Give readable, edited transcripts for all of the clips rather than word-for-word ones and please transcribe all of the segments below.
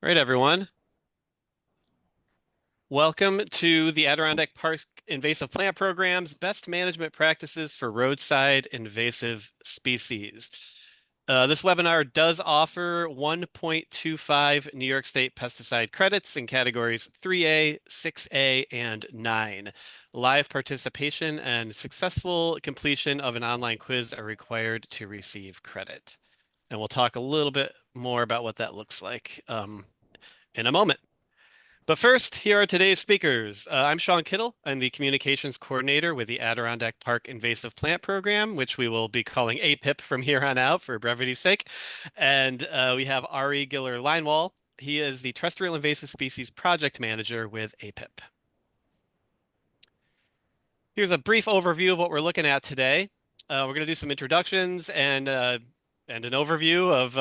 All right, everyone. Welcome to the Adirondack Park Invasive Plant Program's Best Management Practices for Roadside Invasive Species. This webinar does offer 1.25 New York State pesticide credits in categories 3A, 6A, and 9. Live participation and successful completion of an online quiz are required to receive credit. And we'll talk a little bit more about what that looks like in a moment. But first, here are today's speakers. I'm Sean Kittle. I'm the communications coordinator with the Adirondack Park Invasive Plant Program, which we will be calling APIP from here on out for brevity's sake. And we have Ari Giller-Leinwall. He is the Terrestrial Invasive Species Project Manager with APIP. Here's a brief overview of what we're looking at today. We're going to do some introductions and an overview of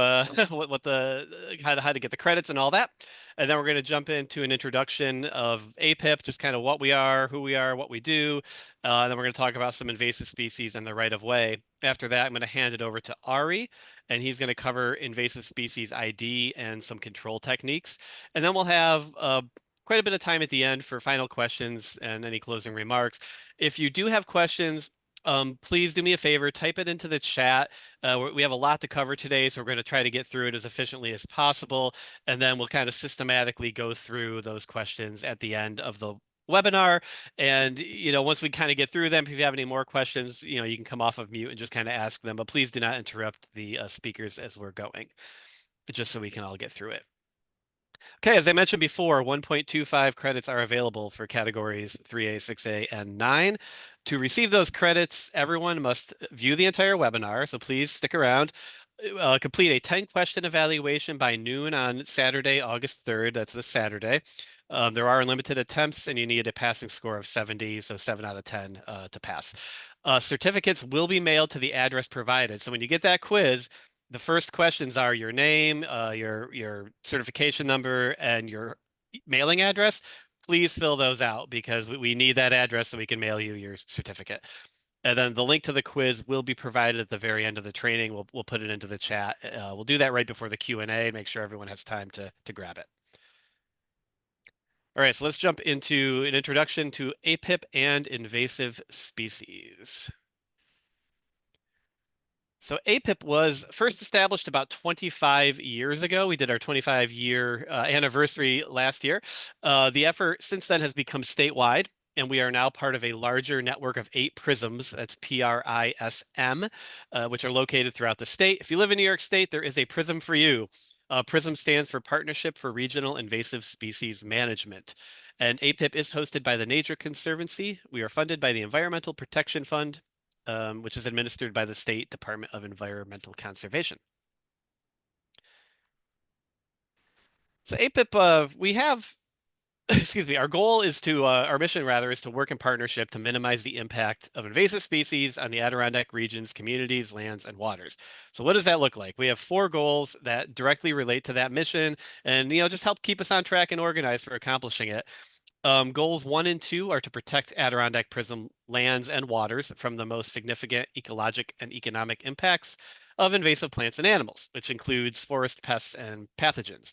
what the how to get the credits and all that, and then we're going to jump into an introduction of APIP, just kind of what we are, who we are, what we do, and then we're going to talk about some invasive species and the right of way. After that, I'm going to hand it over to Ari, and he's going to cover invasive species ID and some control techniques, and then we'll have quite a bit of time at the end for final questions and any closing remarks. If you do have questions, please do me a favor, type it into the chat. We have a lot to cover today, so we're going to try to get through it as efficiently as possible, and then we'll kind of systematically go through those questions at the end of the webinar. And, once we kind of get through them, if you have any more questions, you can come off of mute and just kind of ask them, but please do not interrupt the speakers as we're going, just so we can all get through it. Okay, as I mentioned before, 1.25 credits are available for categories 3A, 6A, and 9. To receive those credits, everyone must view the entire webinar, so please stick around. Complete a 10-question evaluation by noon on Saturday, August 3rd. That's this Saturday. There are limited attempts, and you need a passing score of 70, so 7 out of 10 to pass. Certificates will be mailed to the address provided. So when you get that quiz, the first questions are your name, your certification number, and your mailing address. Please fill those out because we need that address so we can mail you your certificate. And then the link to the quiz will be provided at the very end of the training. We'll put it into the chat. We'll do that right before the Q&A, make sure everyone has time to grab it. All right, so let's jump into an introduction to APIP and invasive species. So APIP was first established about 25 years ago. We did our 25-year anniversary last year. The effort since then has become statewide, and we are now part of a larger network of 8 PRISMs, that's PRISM, which are located throughout the state. If you live in New York State, there is a PRISM for you. PRISM stands for Partnership for Regional Invasive Species Management. And APIP is hosted by the Nature Conservancy. We are funded by the Environmental Protection Fund, which is administered by the State Department of Environmental Conservation. So APIP, we have, excuse me, our goal is our mission rather, is to work in partnership to minimize the impact of invasive species on the Adirondack region's communities, lands, and waters. So what does that look like? We have 4 goals that directly relate to that mission and, just help keep us on track and organized for accomplishing it. Goals 1 and 2 are to protect Adirondack Prism lands and waters from the most significant ecologic and economic impacts of invasive plants and animals, which includes forest pests and pathogens.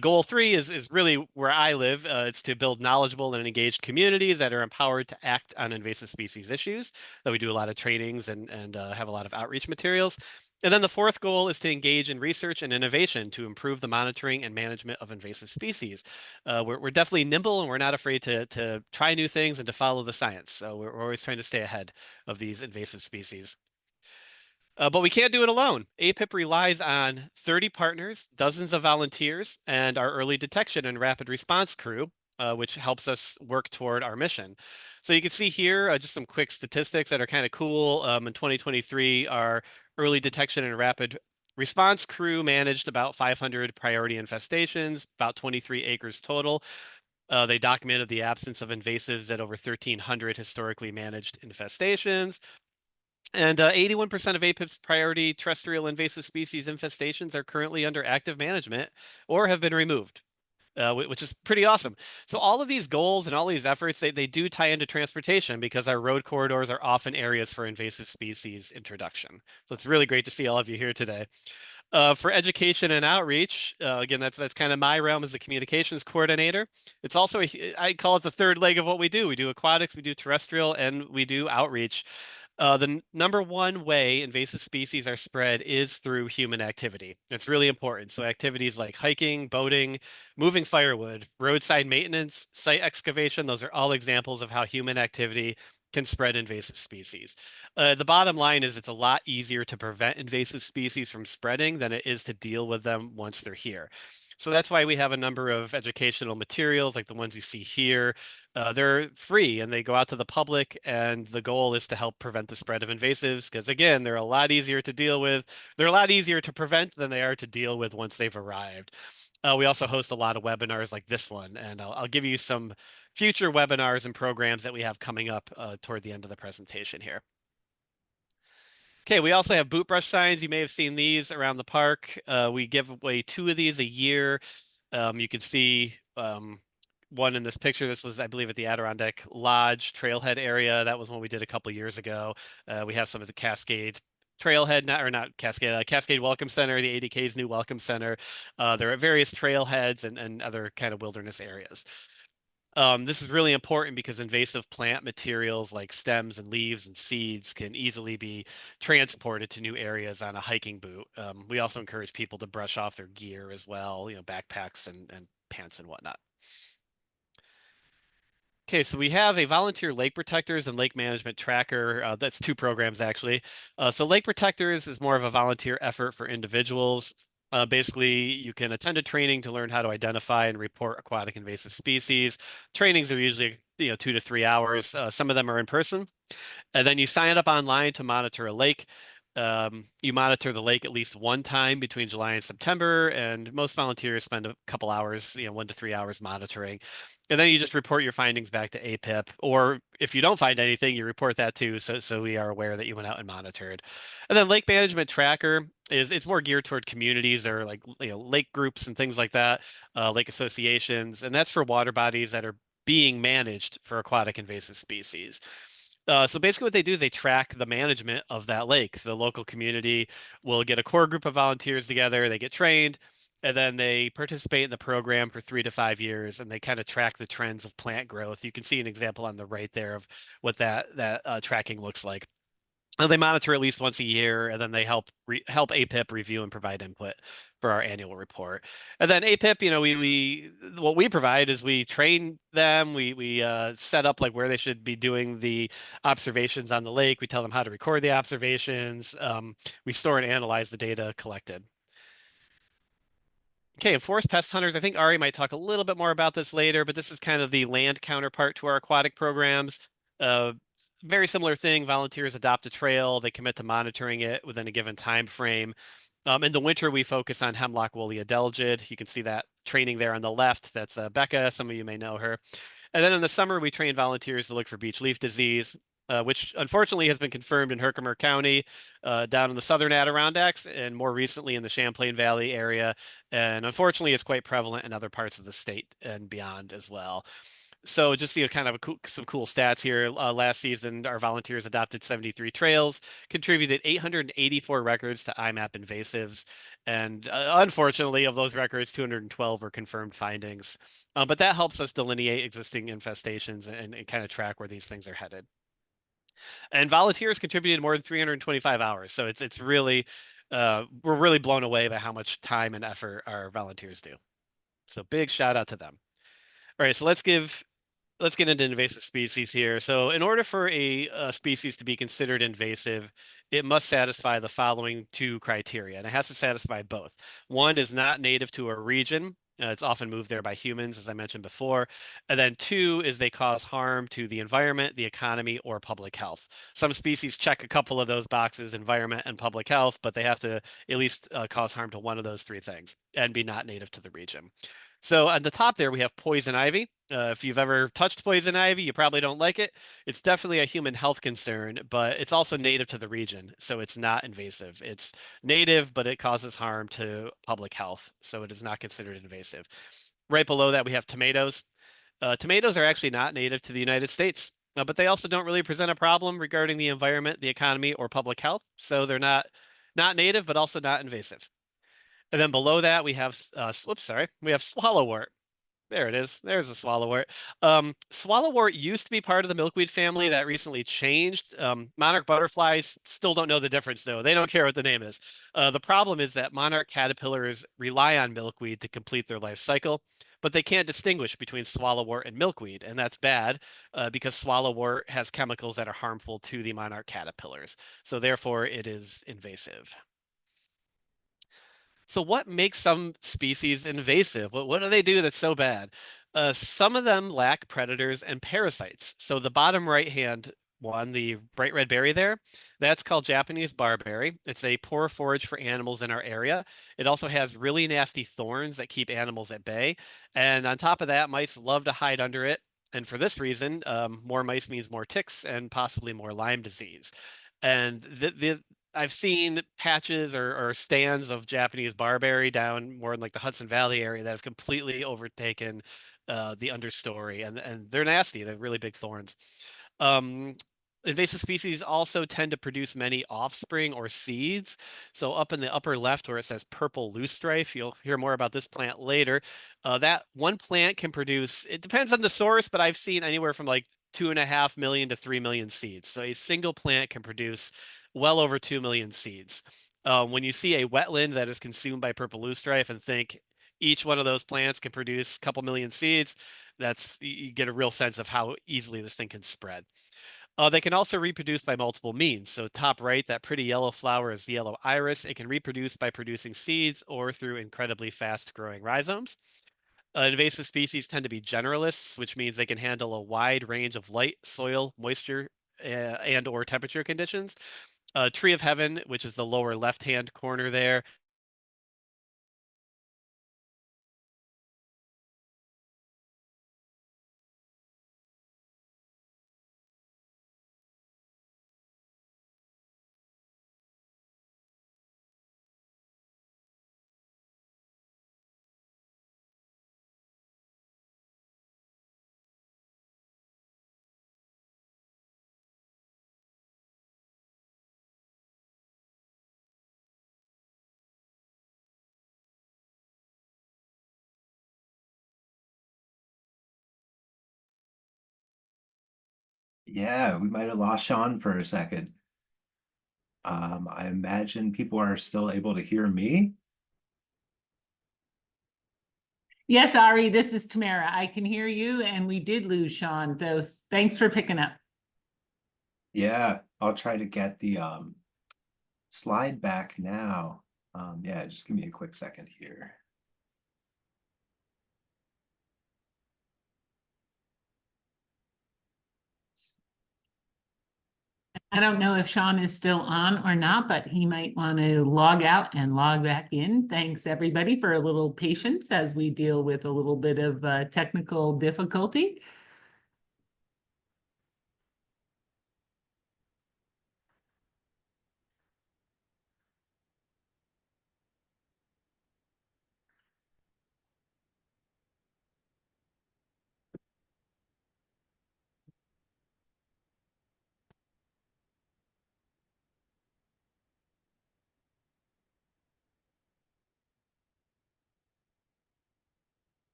Goal 3 is really where I live. It's to build knowledgeable and engaged communities that are empowered to act on invasive species issues. So we do a lot of trainings and have a lot of outreach materials. And then the 4th goal is to engage in research and innovation to improve the monitoring and management of invasive species. We're definitely nimble and we're not afraid to try new things and to follow the science. So we're always trying to stay ahead of these invasive species. But we can't do it alone. APIP relies on 30 partners, dozens of volunteers, and our early detection and rapid response crew, which helps us work toward our mission. So you can see here just some quick statistics that are kind of cool. In 2023, our early detection and rapid response crew managed about 500 priority infestations, about 23 acres total. They documented the absence of invasives at over 1,300 historically managed infestations. And 81% of APIP's priority terrestrial invasive species infestations are currently under active management or have been removed, which is pretty awesome. So all of these goals and all these efforts, they do tie into transportation because our road corridors are often areas for invasive species introduction. So it's really great to see all of you here today. For education and outreach, again, that's kind of my realm as the communications coordinator. It's also I call it the third leg of what we do. We do aquatics, we do terrestrial, and we do outreach. The number one way invasive species are spread is through human activity. It's really important. So activities like hiking, boating, moving firewood, roadside maintenance, site excavation, those are all examples of how human activity can spread invasive species. The bottom line is it's a lot easier to prevent invasive species from spreading than it is to deal with them once they're here. So that's why we have a number of educational materials like the ones you see here. They're free and they go out to the public, and the goal is to help prevent the spread of invasives because, again, they're a lot easier to deal with. They're a lot easier to prevent than they are to deal with once they've arrived. We also host a lot of webinars like this one, and I'll give you some future webinars and programs that we have coming up toward the end of the presentation here. Okay, we also have boot brush signs. You may have seen these around the park. We give away 2 of these a year. You can see one in this picture. This was, I believe, at the Adirondack Lodge trailhead area. That was one we did a couple years ago. We have some of the Cascade Trailhead, not Cascade, Cascade Welcome Center, the ADK's new Welcome Center. They're at various trailheads and other kind of wilderness areas. This is really important because invasive plant materials like stems and leaves and seeds can easily be transported to new areas on a hiking boot. We also encourage people to brush off their gear as well, backpacks and pants and whatnot. Okay, so we have a volunteer lake protectors and lake management tracker. That's 2 programs actually. So lake protectors is more of a volunteer effort for individuals. Basically, you can attend a training to learn how to identify and report aquatic invasive species. Trainings are usually 2 to 3 hours. Some of them are in person. And then you sign up online to monitor a lake. You monitor the lake at least one time between July and September, and most volunteers spend a couple hours, 1 to 3 hours monitoring. And then you just report your findings back to APIP, or if you don't find anything, you report that too, so we are aware that you went out and monitored. And then Lake Management Tracker it's more geared toward communities or like lake groups and things like that, lake associations, and that's for water bodies that are being managed for aquatic invasive species. So basically what they do is they track the management of that lake. The local community will get a core group of volunteers together, they get trained, and then they participate in the program for 3 to 5 years, and they kind of track the trends of plant growth. You can see an example on the right there of what that tracking looks like. They monitor at least once a year, and then they help APIP review and provide input for our annual report. And then APIP, we what we provide is we train them, we set up like where they should be doing the observations on the lake. We tell them how to record the observations. We store and analyze the data collected. Okay, and forest pest hunters, I think Ari might talk a little bit more about this later, but this is kind of the land counterpart to our aquatic programs. Uh, Very similar thing. Volunteers adopt a trail, they commit to monitoring it within a given time frame. In the winter, we focus on hemlock woolly adelgid. You can see that training there on the left. That's Becca. Some of you may know her. And then in the summer, we train volunteers to look for beech leaf disease, which unfortunately has been confirmed in Herkimer County, down in the southern Adirondacks, and more recently in the Champlain Valley area. And unfortunately, it's quite prevalent in other parts of the state and beyond as well. So just kind of some cool stats here. Last season, our volunteers adopted 73 trails, contributed 884 records to IMAP invasives, and unfortunately, of those records, 212 were confirmed findings. But that helps us delineate existing infestations and kind of track where these things are headed. And volunteers contributed more than 325 hours, so it's really we're really blown away by how much time and effort our volunteers do. So big shout out to them. All right, so let's get into invasive species here. So in order for a species to be considered invasive, it must satisfy the following 2 criteria, and it has to satisfy both. One is not native to a region. It's often moved there by humans, as I mentioned before. And then 2 is they cause harm to the environment, the economy, or public health. Some species check a couple of those boxes, environment and public health, but they have to at least cause harm to one of those 3 things and be not native to the region. So at the top there, we have poison ivy. If you've ever touched poison ivy, you probably don't like it. It's definitely a human health concern, but it's also native to the region, so it's not invasive. It's native, but it causes harm to public health, so it is not considered invasive. Right below that, we have tomatoes. Tomatoes are actually not native to the United States, but they also don't really present a problem regarding the environment, the economy, or public health, so they're not native, but also not invasive. And then below that we have, whoops, sorry, we have swallowwort. There it is. There's a swallowwort. Swallowwort used to be part of the milkweed family that recently changed. Monarch butterflies still don't know the difference, though. They don't care what the name is. The problem is that monarch caterpillars rely on milkweed to complete their life cycle, but they can't distinguish between swallowwort and milkweed, and that's bad because swallowwort has chemicals that are harmful to the monarch caterpillars. So therefore, it is invasive. So what makes some species invasive? What do they do that's so bad? Some of them lack predators and parasites. So the bottom right-hand one, the bright red berry there, that's called Japanese barberry. It's a poor forage for animals in our area. It also has really nasty thorns that keep animals at bay. And on top of that, mice love to hide under it. And for this reason, more mice means more ticks and possibly more Lyme disease. And I've seen patches or stands of Japanese barberry down more in like the Hudson Valley area that have completely overtaken the understory, and they're nasty. They're really big thorns. Um, Invasive species also tend to produce many offspring or seeds. So up in the upper left where it says purple loosestrife, you'll hear more about this plant later. That one plant can produce, it depends on the source, but I've seen anywhere from like 2.5 million to 3 million seeds. So a single plant can produce well over 2 million seeds. When you see a wetland that is consumed by purple loosestrife and think each one of those plants can produce a couple million seeds, that's you get a real sense of how easily this thing can spread. They can also reproduce by multiple means. So top right, that pretty yellow flower is yellow iris. It can reproduce by producing seeds or through incredibly fast growing rhizomes. Invasive species tend to be generalists, which means they can handle a wide range of light, soil, moisture, and or temperature conditions. Tree of Heaven, which is the lower left-hand corner there, Yeah, we might have lost Sean for a second. I imagine people are still able to hear me. Yes, Ari, this is Tamara. I can hear you, and we did lose Sean, though. Thanks for picking up. Yeah, I'll try to get the slide back now. Yeah, just give me a quick second here. I don't know if Sean is still on or not, but he might want to log out and log back in. Thanks, everybody, for a little patience as we deal with a little bit of technical difficulty.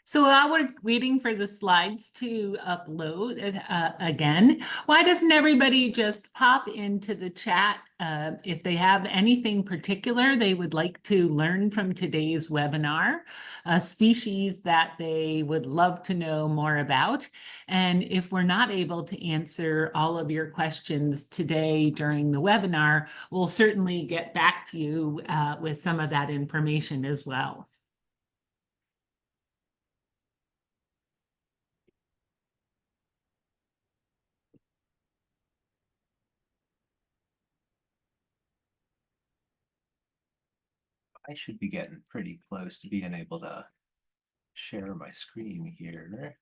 So while we're waiting for the slides to upload again, why doesn't everybody just pop into the chat if they have anything particular they would like to learn from today's webinar, a species that they would love to know more about. And if we're not able to answer all of your questions today during the webinar, we'll certainly get back to you with some of that information as well. I should be getting pretty close to being able to share my screen here.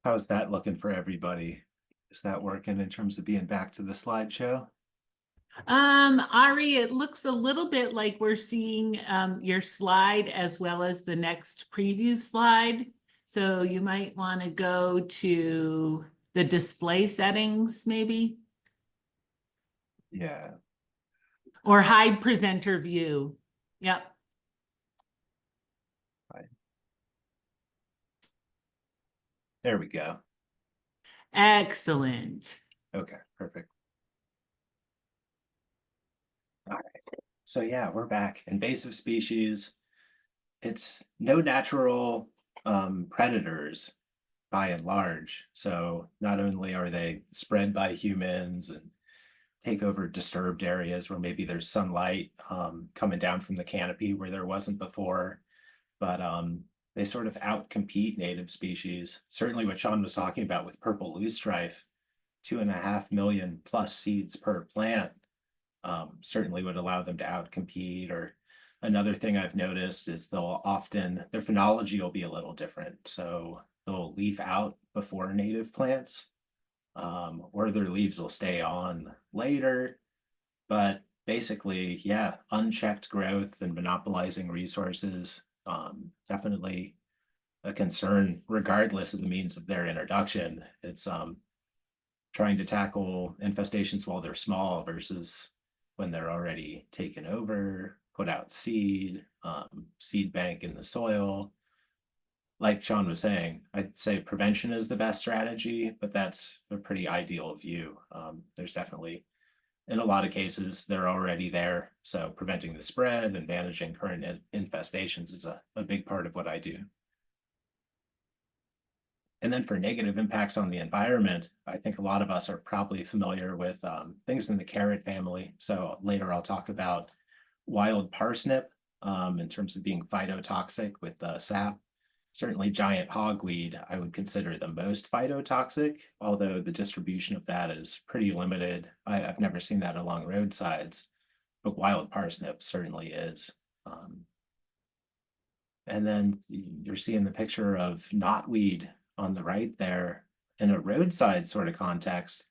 How's that looking for everybody? Is that working in terms of being back to the slideshow? Ari, it looks a little bit like we're seeing your slide as well as the next preview slide. So you might want to go to the display settings, maybe, Yeah. or hide presenter view. Yep. There we go. Excellent. Okay, perfect. All right. So yeah, we're back. Invasive species. It's no natural predators by and large. So not only are they spread by humans and take over disturbed areas where maybe there's sunlight coming down from the canopy where there wasn't before, but they sort of outcompete native species. Certainly what Sean was talking about with purple loosestrife, 2.5 million plus seeds per plant, certainly would allow them to outcompete. Or another thing I've noticed is they'll often, their phenology will be a little different. So they'll leaf out before native plants, or their leaves will stay on later. But basically, yeah, unchecked growth and monopolizing resources, definitely a concern regardless of the means of their introduction. It's trying to tackle infestations while they're small versus when they're already taken over, put out seed, seed bank in the soil. Like Sean was saying, I'd say prevention is the best strategy, but that's a pretty ideal view. There's definitely, in a lot of cases, they're already there. So preventing the spread and managing current infestations is a big part of what I do. And then for negative impacts on the environment, I think a lot of us are probably familiar with things in the carrot family. So later I'll talk about wild parsnip in terms of being phytotoxic with sap. Certainly giant hogweed, I would consider the most phytotoxic, although the distribution of that is pretty limited. I've never seen that along roadsides, but wild parsnip certainly is. And then you're seeing the picture of knotweed on the right there. In a roadside sort of context,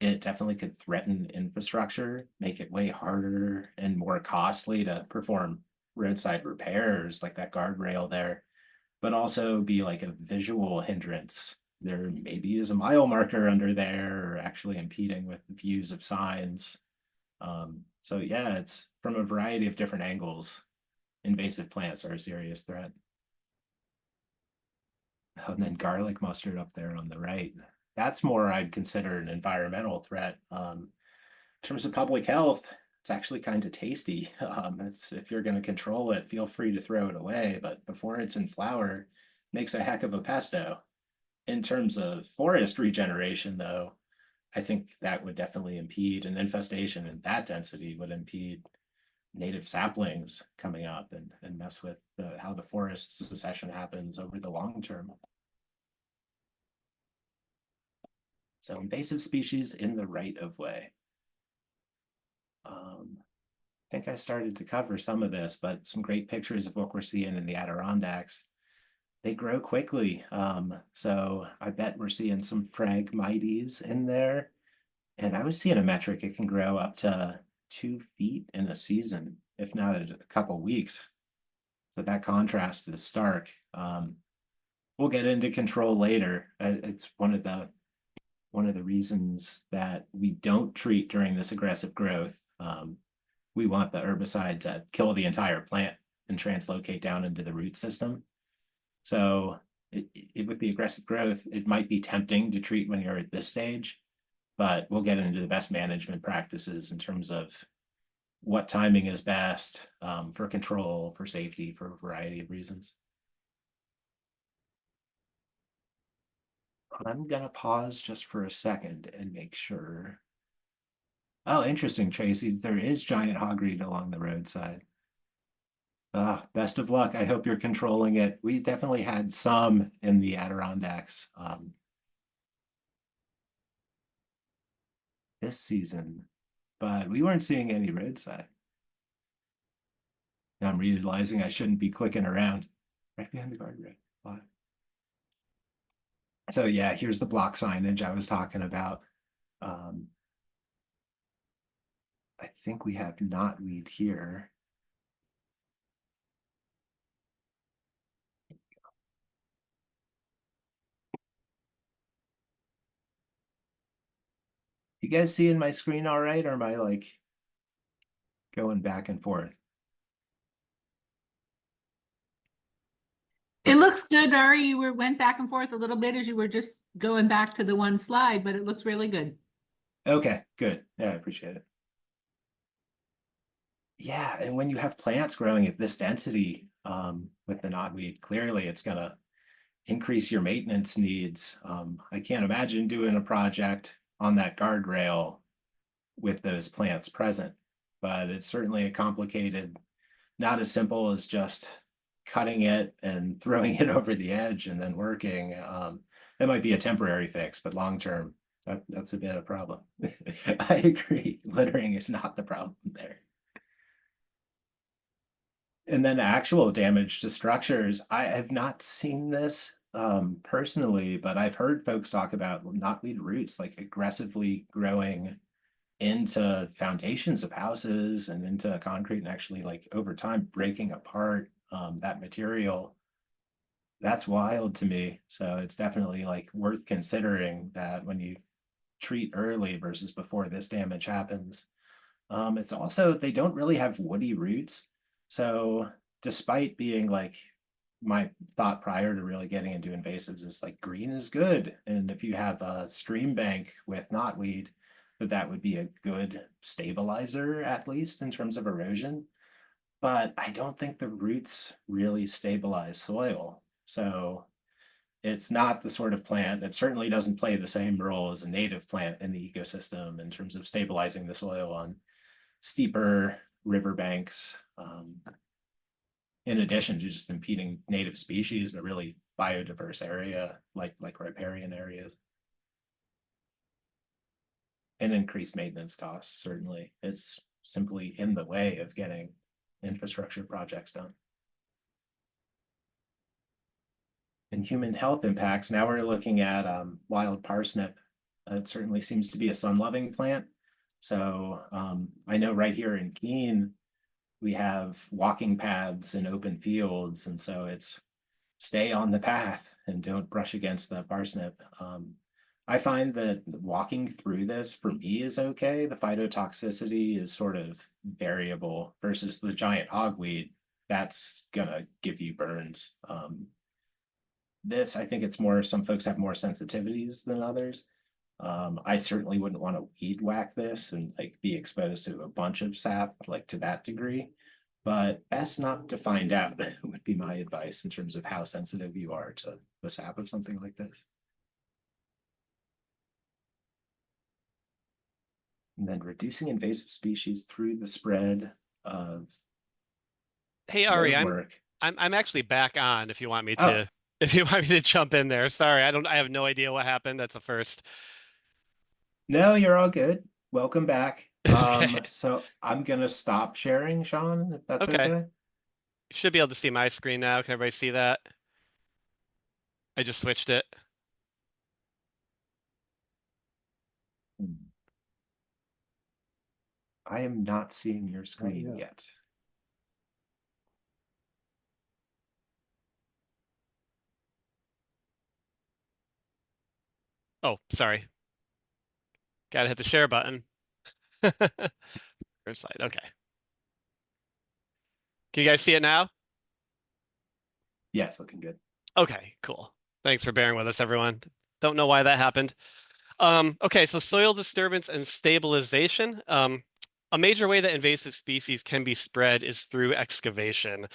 it definitely could threaten infrastructure, make it way harder and more costly to perform roadside repairs like that guardrail there, but also be like a visual hindrance. There maybe is a mile marker under there or actually impeding with the views of signs. So yeah, it's from a variety of different angles. Invasive plants are a serious threat. And then garlic mustard up there on the right. That's more I'd consider an environmental threat. In terms of public health, it's actually kind of tasty. If you're going to control it, feel free to throw it away. But before it's in flower, makes a heck of a pesto. In terms of forest regeneration, though, I think that would definitely impede an infestation, and that density would impede native saplings coming up and mess with how the forest succession happens over the long term. So invasive species in the right of way. I think I started to cover some of this, but some great pictures of what we're seeing in the Adirondacks. They grow quickly. So I bet we're seeing some Phragmites in there. And I was seeing a metric, it can grow up to 2 feet in a season, if not a couple weeks. So that contrast is stark. We'll get into control later. It's one of the reasons that we don't treat during this aggressive growth. We want the herbicide to kill the entire plant and translocate down into the root system. So with the aggressive growth, it might be tempting to treat when you're at this stage, but we'll get into the best management practices in terms of what timing is best for control, for safety, for a variety of reasons. I'm gonna pause just for a second and make sure. Oh, interesting, Tracy. There is giant hogweed along the roadside. Best of luck. I hope you're controlling it. We definitely had some in the Adirondacks this season, but we weren't seeing any roadside. Now I'm realizing I shouldn't be clicking around. Right behind the guardrail. Wow. So yeah, here's the block signage I was talking about. I think we have knotweed here. You guys seeing my screen all right, or am I like going back and forth? It looks good, Ari. Went back and forth a little bit as you were just going back to the one slide, but it looks really good. Okay, good. Yeah, I appreciate it. Yeah, and when you have plants growing at this density with the knotweed, clearly it's gonna increase your maintenance needs. I can't imagine doing a project on that guardrail with those plants present, but it's certainly a complicated, not as simple as just cutting it and throwing it over the edge and then working. It might be a temporary fix, but long term, that's a bit of a problem. I agree. Littering is not the problem there. And then actual damage to structures. I have not seen this personally, but I've heard folks talk about knotweed roots like aggressively growing into foundations of houses and into concrete and actually like over time breaking apart that material. That's wild to me. So it's definitely like worth considering that when you treat early versus before this damage happens. It's also, they don't really have woody roots. So despite being like my thought prior to really getting into invasives is like green is good. And if you have a stream bank with knotweed, that would be a good stabilizer, at least in terms of erosion. But I don't think the roots really stabilize soil. So it's not the sort of plant that certainly doesn't play the same role as a native plant in the ecosystem in terms of stabilizing the soil on steeper riverbanks, in addition to just impeding native species in a really biodiverse area like riparian areas. And increased maintenance costs, certainly. It's simply in the way of getting infrastructure projects done. And human health impacts, now we're looking at wild parsnip. It certainly seems to be a sun-loving plant. So I know right here in Keene, we have walking paths and open fields. And so it's stay on the path and don't brush against the parsnip. I find that walking through this for me is okay. The phytotoxicity is sort of variable versus the giant hogweed. That's gonna give you burns. This, I think it's more, some folks have more sensitivities than others. I certainly wouldn't want to weed whack this and like be exposed to a bunch of sap like to that degree, but best not to find out would be my advice in terms of how sensitive you are to the sap of something like this. And then reducing invasive species through the spread of Hey Ari, road work. I'm actually back on if you want me Oh, to if you want me to jump in there. Sorry, I have no idea what happened. That's a first. no, you're all good. Welcome back. Okay. So I'm gonna stop sharing, Sean, if that's Okay. okay. Should be able to see my screen now. Can everybody see that? I just switched it. I am not seeing your screen yet. Oh, sorry. Gotta hit the share button. First slide. Okay. Can you guys see it now? Yes, looking good. Okay, cool. Thanks for bearing with us, everyone. Don't know why that happened. Okay, so soil disturbance and stabilization. A major way that invasive species can be spread is through excavation.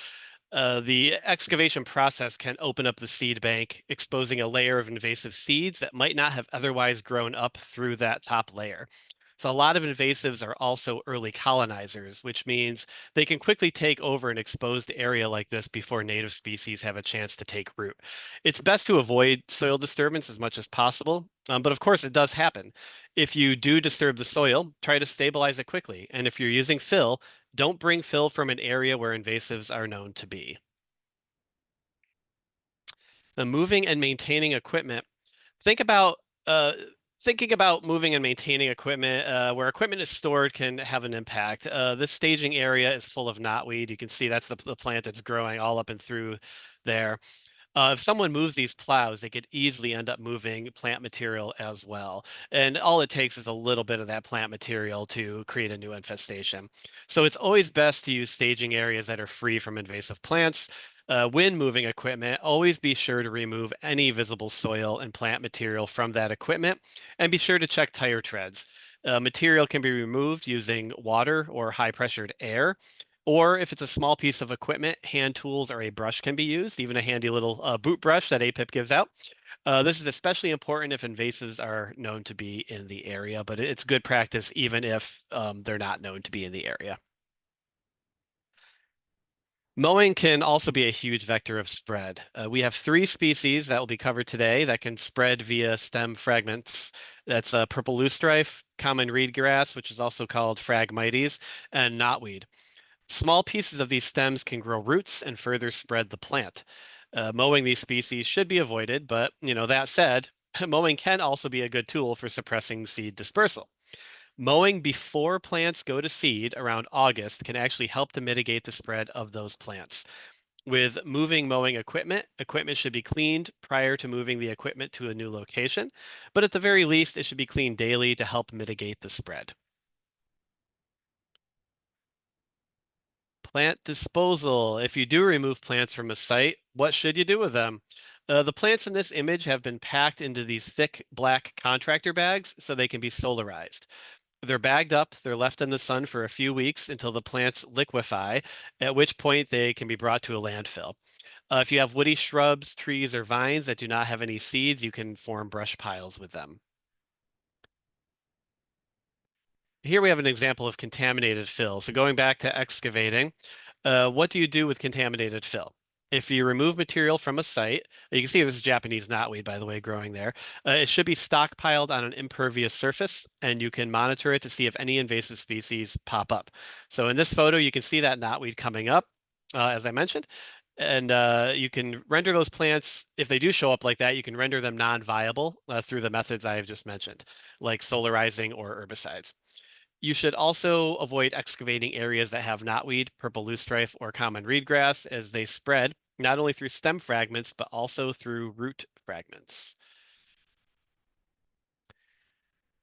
The excavation process can open up the seed bank, exposing a layer of invasive seeds that might not have otherwise grown up through that top layer. So a lot of invasives are also early colonizers, which means they can quickly take over an exposed area like this before native species have a chance to take root. It's best to avoid soil disturbance as much as possible, but of course it does happen. If you do disturb the soil, try to stabilize it quickly. And if you're using fill, don't bring fill from an area where invasives are known to be. The moving and maintaining equipment. Think about thinking about moving and maintaining equipment where equipment is stored can have an impact. This staging area is full of knotweed. You can see that's the plant that's growing all up and through there. If someone moves these plows, they could easily end up moving plant material as well. And all it takes is a little bit of that plant material to create a new infestation. So it's always best to use staging areas that are free from invasive plants. When moving equipment, always be sure to remove any visible soil and plant material from that equipment, and be sure to check tire treads. Material can be removed using water or high pressured air. Or if it's a small piece of equipment, hand tools or a brush can be used, even a handy little boot brush that APIP gives out. This is especially important if invasives are known to be in the area, but it's good practice even if they're not known to be in the area. Mowing can also be a huge vector of spread. We have 3 species that will be covered today that can spread via stem fragments. That's purple loosestrife, common reed grass, which is also called Phragmites, and knotweed. Small pieces of these stems can grow roots and further spread the plant. Mowing these species should be avoided, but that said, mowing can also be a good tool for suppressing seed dispersal. Mowing before plants go to seed around August can actually help to mitigate the spread of those plants. With moving mowing equipment, equipment should be cleaned prior to moving the equipment to a new location, but at the very least, it should be cleaned daily to help mitigate the spread. Plant disposal. If you do remove plants from a site, what should you do with them? The plants in this image have been packed into these thick black contractor bags so they can be solarized. They're bagged up, they're left in the sun for a few weeks until the plants liquefy, at which point they can be brought to a landfill. If you have woody shrubs, trees, or vines that do not have any seeds, you can form brush piles with them. Here we have an example of contaminated fill. So going back to excavating, what do you do with contaminated fill? If you remove material from a site, you can see this is Japanese knotweed, by the way, growing there. It should be stockpiled on an impervious surface, and you can monitor it to see if any invasive species pop up. So in this photo, you can see that knotweed coming up, as I mentioned, and you can render those plants, if they do show up like that, you can render them non-viable through the methods I have just mentioned, like solarizing or herbicides. You should also avoid excavating areas that have knotweed, purple loosestrife, or common reed grass as they spread, not only through stem fragments, but also through root fragments.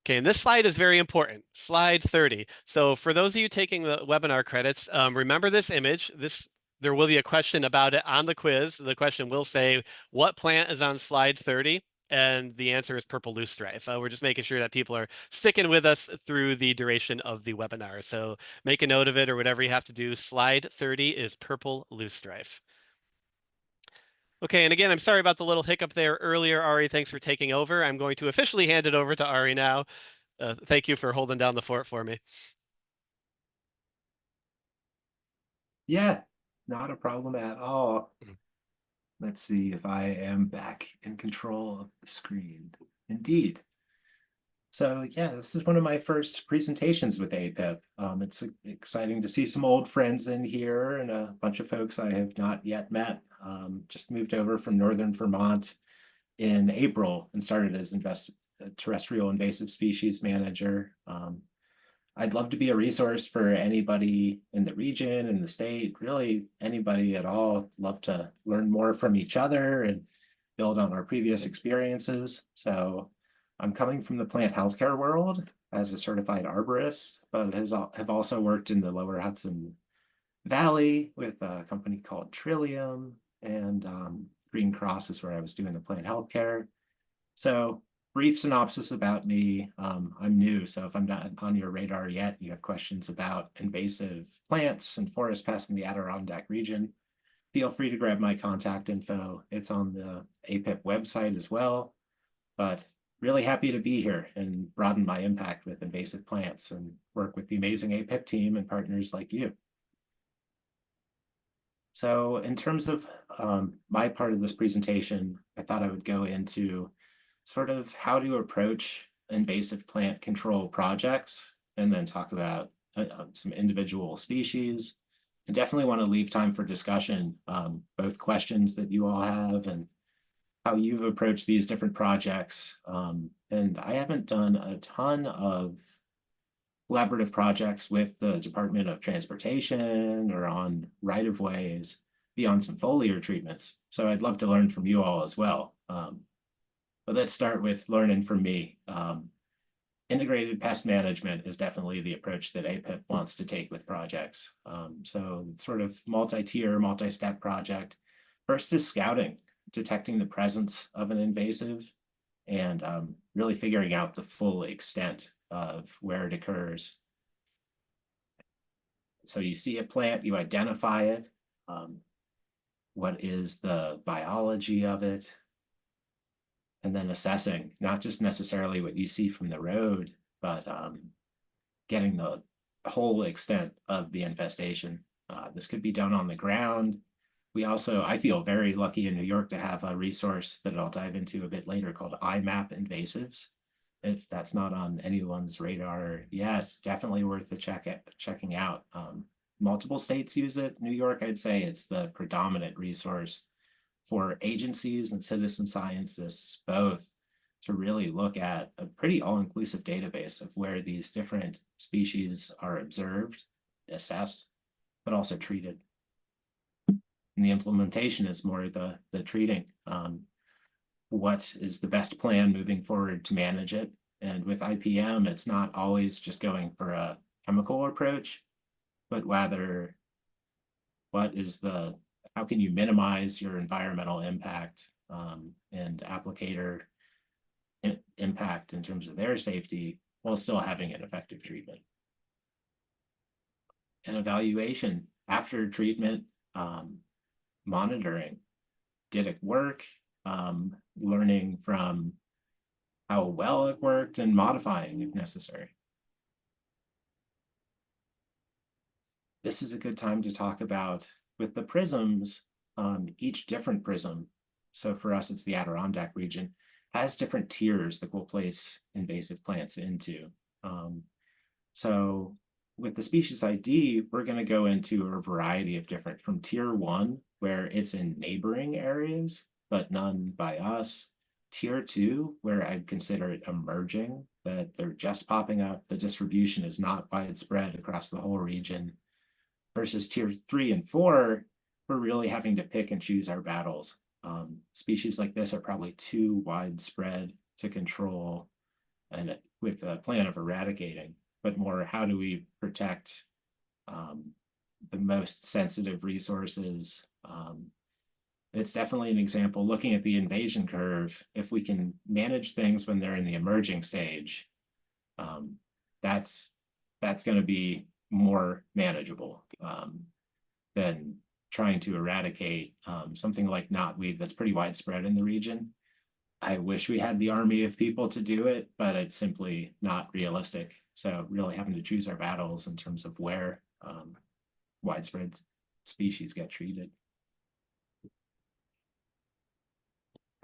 Okay, and this slide is very important, slide 30. So for those of you taking the webinar credits, remember this image. There will be a question about it on the quiz. The question will say, what plant is on slide 30? And the answer is purple loosestrife. We're just making sure that people are sticking with us through the duration of the webinar. So make a note of it or whatever you have to do. Slide 30 is purple loosestrife. Okay, and again, I'm sorry about the little hiccup there earlier, Ari. Thanks for taking over. I'm going to officially hand it over to Ari now. Thank you for holding down the fort for me. Yeah, not a problem at all. Let's see if I am back in control of the screen. Indeed. So yeah, this is one of my first presentations with APIP. It's exciting to see some old friends in here and a bunch of folks I have not yet met. Just moved over from Northern Vermont in April and started as terrestrial invasive species manager. I'd love to be a resource for anybody in the region, in the state, really anybody at all. Love to learn more from each other and build on our previous experiences. So I'm coming from the plant healthcare world as a certified arborist, but have also worked in the lower Hudson Valley with a company called Trillium, and Green Cross is where I was doing the plant healthcare. So brief synopsis about me. I'm new, so if I'm not on your radar yet, you have questions about invasive plants and forest pests in the Adirondack region, feel free to grab my contact info. It's on the APIP website as well. But really happy to be here and broaden my impact with invasive plants and work with the amazing APIP team and partners like you. So in terms of my part of this presentation, I thought I would go into sort of how to approach invasive plant control projects and then talk about some individual species. And definitely want to leave time for discussion, both questions that you all have and how you've approached these different projects. And I haven't done a ton of collaborative projects with the Department of Transportation or on right-of-ways beyond some foliar treatments. So I'd love to learn from you all as well. But let's start with learning from me. Integrated pest management is definitely the approach that APIP wants to take with projects. So it's sort of multi-tier, multi-step project. First is scouting, detecting the presence of an invasive and really figuring out the full extent of where it occurs. So you see a plant, you identify it. What is the biology of it? And then assessing, not just necessarily what you see from the road, but getting the whole extent of the infestation. This could be done on the ground. We also, I feel very lucky in New York to have a resource that I'll dive into a bit later called IMAP Invasives. If that's not on anyone's radar yet, definitely worth the checking out. Multiple states use it. New York, I'd say it's the predominant resource for agencies and citizen scientists both to really look at a pretty all-inclusive database of where these different species are observed, assessed, but also treated. And the implementation is more the treating. What is the best plan moving forward to manage it? And with IPM, it's not always just going for a chemical approach, but rather how can you minimize your environmental impact and applicator impact in terms of their safety while still having an effective treatment. And evaluation after treatment, monitoring. Did it work? Learning from how well it worked and modifying if necessary. This is a good time to talk about, with the prisms, each different prism, so for us it's the Adirondack region, has different tiers that we'll place invasive plants into. So with the species ID, we're going to go into a variety of different, from tier 1, where it's in neighboring areas, but none by us. Tier 2, where I'd consider it emerging, that they're just popping up, the distribution is not widespread across the whole region. Versus tier 3 and 4, we're really having to pick and choose our battles. Species like this are probably too widespread to control and with a plan of eradicating, but more how do we protect the most sensitive resources. It's definitely an example, looking at the invasion curve, if we can manage things when they're in the emerging stage, that's going to be more manageable than trying to eradicate something like knotweed that's pretty widespread in the region. I wish we had the army of people to do it, but it's simply not realistic. So really having to choose our battles in terms of where widespread species get treated.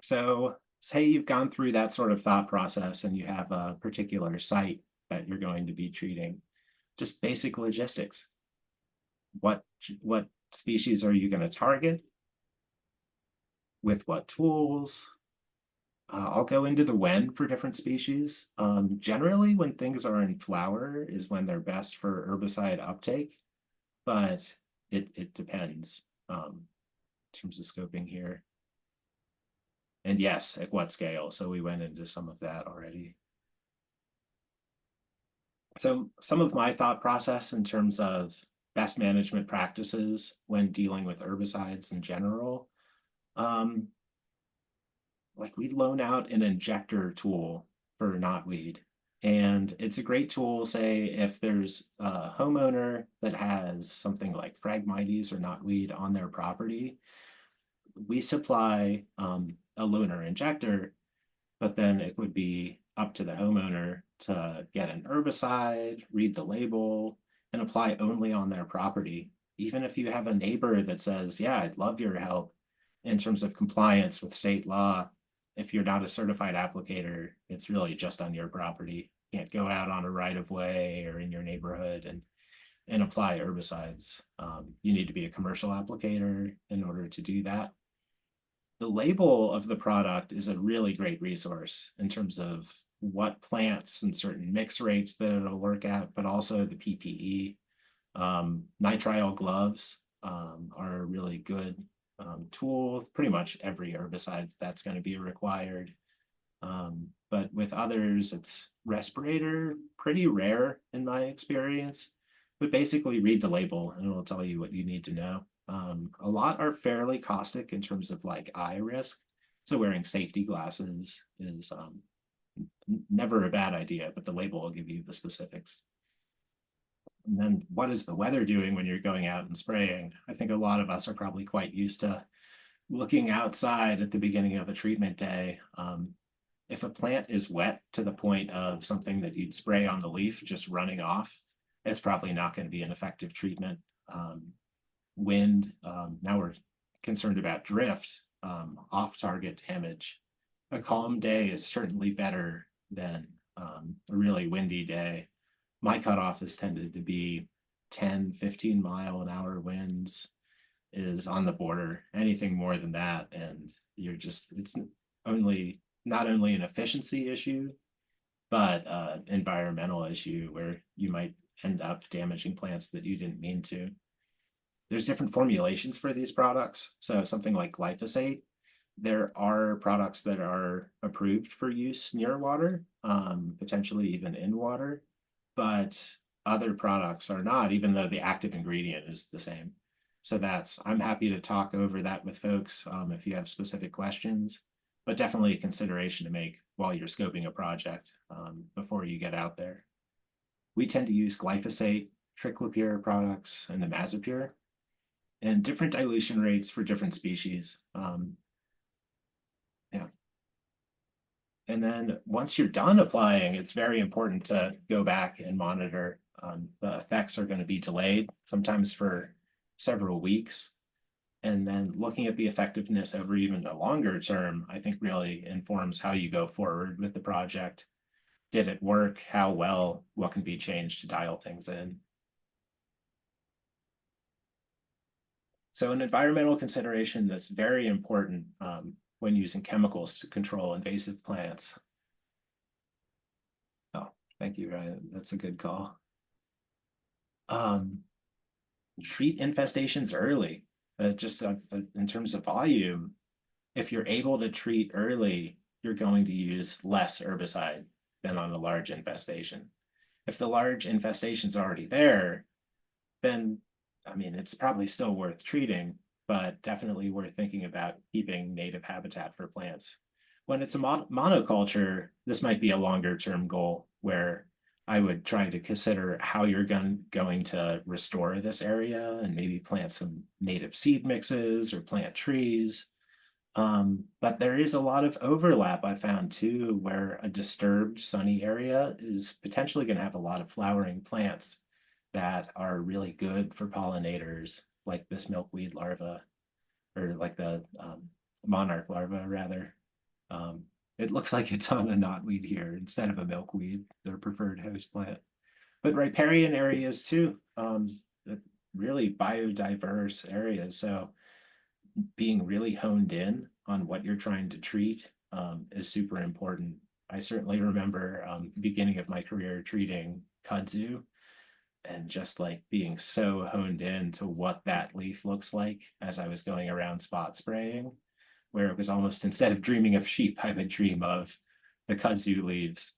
So say you've gone through that sort of thought process and you have a particular site that you're going to be treating. Just basic logistics. What species are you going to target? With what tools? I'll go into the when for different species. Generally, when things are in flower is when they're best for herbicide uptake, but it depends in terms of scoping here. And yes, at what scale? So we went into some of that already. So some of my thought process in terms of best management practices when dealing with herbicides in general. like we loan out an injector tool for knotweed. And it's a great tool, say, if there's a homeowner that has something like Phragmites or knotweed on their property, we supply a loaner injector, but then it would be up to the homeowner to get an herbicide, read the label, and apply only on their property. Even if you have a neighbor that says, yeah, I'd love your help in terms of compliance with state law, if you're not a certified applicator, it's really just on your property. You can't go out on a right of way or in your neighborhood and apply herbicides. You need to be a commercial applicator in order to do that. The label of the product is a really great resource in terms of what plants and certain mix rates that it'll work at, but also the PPE. Nitrile gloves are a really good tool. Pretty much every herbicide that's going to be required. But with others, it's respirator, pretty rare in my experience. But basically read the label and it'll tell you what you need to know. A lot are fairly caustic in terms of like eye risk. So wearing safety glasses is never a bad idea, but the label will give you the specifics. And then what is the weather doing when you're going out and spraying? I think a lot of us are probably quite used to looking outside at the beginning of a treatment day. If a plant is wet to the point of something that you'd spray on the leaf just running off, it's probably not going to be an effective treatment. Wind, now we're concerned about drift, off-target damage. A calm day is certainly better than a really windy day. My cutoff has tended to be 10, 15 mile an hour winds is on the border. Anything more than that, and you're just, it's only not only an efficiency issue, but environmental issue where you might end up damaging plants that you didn't mean to. There's different formulations for these products. So something like glyphosate, there are products that are approved for use near water, potentially even in water, but other products are not, even though the active ingredient is the same. So I'm happy to talk over that with folks if you have specific questions, but definitely a consideration to make while you're scoping a project before you get out there. We tend to use glyphosate, triclopyr products, and imazapyr, and different dilution rates for different species. Yeah. And then once you're done applying, it's very important to go back and monitor. The effects are going to be delayed, sometimes for several weeks. And then looking at the effectiveness over even a longer term, I think really informs how you go forward with the project. Did it work? How well? What can be changed to dial things in? So an environmental consideration that's very important when using chemicals to control invasive plants. Oh, thank you, Ryan. That's a good call. Treat infestations early. Just in terms of volume, if you're able to treat early, you're going to use less herbicide than on a large infestation. If the large infestation's already there, then I mean, it's probably still worth treating, but definitely worth thinking about keeping native habitat for plants. When it's a monoculture, this might be a longer term goal where I would try to consider how you're going to restore this area and maybe plant some native seed mixes or plant trees. But there is a lot of overlap I found too, where a disturbed sunny area is potentially going to have a lot of flowering plants that are really good for pollinators, like this milkweed larva, or like the monarch larva rather. It looks like it's on a knotweed here instead of a milkweed, their preferred host plant. But riparian areas too, really biodiverse areas. So being really honed in on what you're trying to treat is super important. I certainly remember the beginning of my career treating kudzu and just like being so honed in to what that leaf looks like as I was going around spot spraying, where it was almost, instead of dreaming of sheep, I would dream of the kudzu leaves.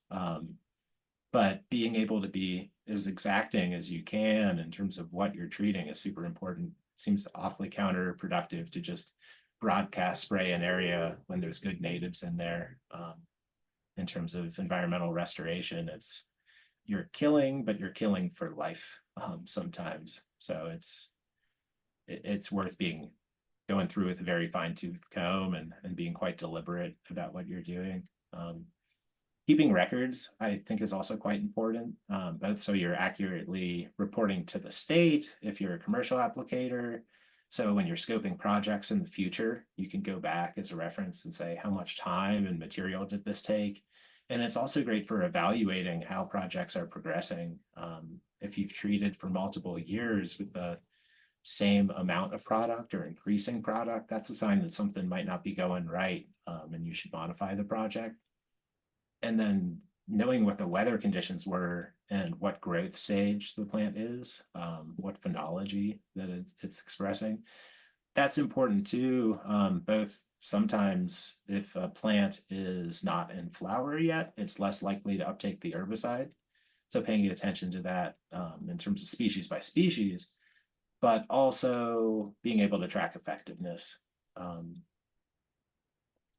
But being able to be as exacting as you can in terms of what you're treating is super important. It seems awfully counterproductive to just broadcast spray an area when there's good natives in there. In terms of environmental restoration, you're killing, but you're killing for life sometimes. So it's worth going through with a very fine-tooth comb and being quite deliberate about what you're doing. Keeping records, I think, is also quite important, both so you're accurately reporting to the state if you're a commercial applicator. So when you're scoping projects in the future, you can go back as a reference and say, how much time and material did this take? And it's also great for evaluating how projects are progressing. If you've treated for multiple years with the same amount of product or increasing product, that's a sign that something might not be going right, and you should modify the project. And then knowing what the weather conditions were and what growth stage the plant is, what phenology that it's expressing, that's important too. Both sometimes if a plant is not in flower yet, it's less likely to uptake the herbicide. So paying attention to that in terms of species by species, but also being able to track effectiveness. And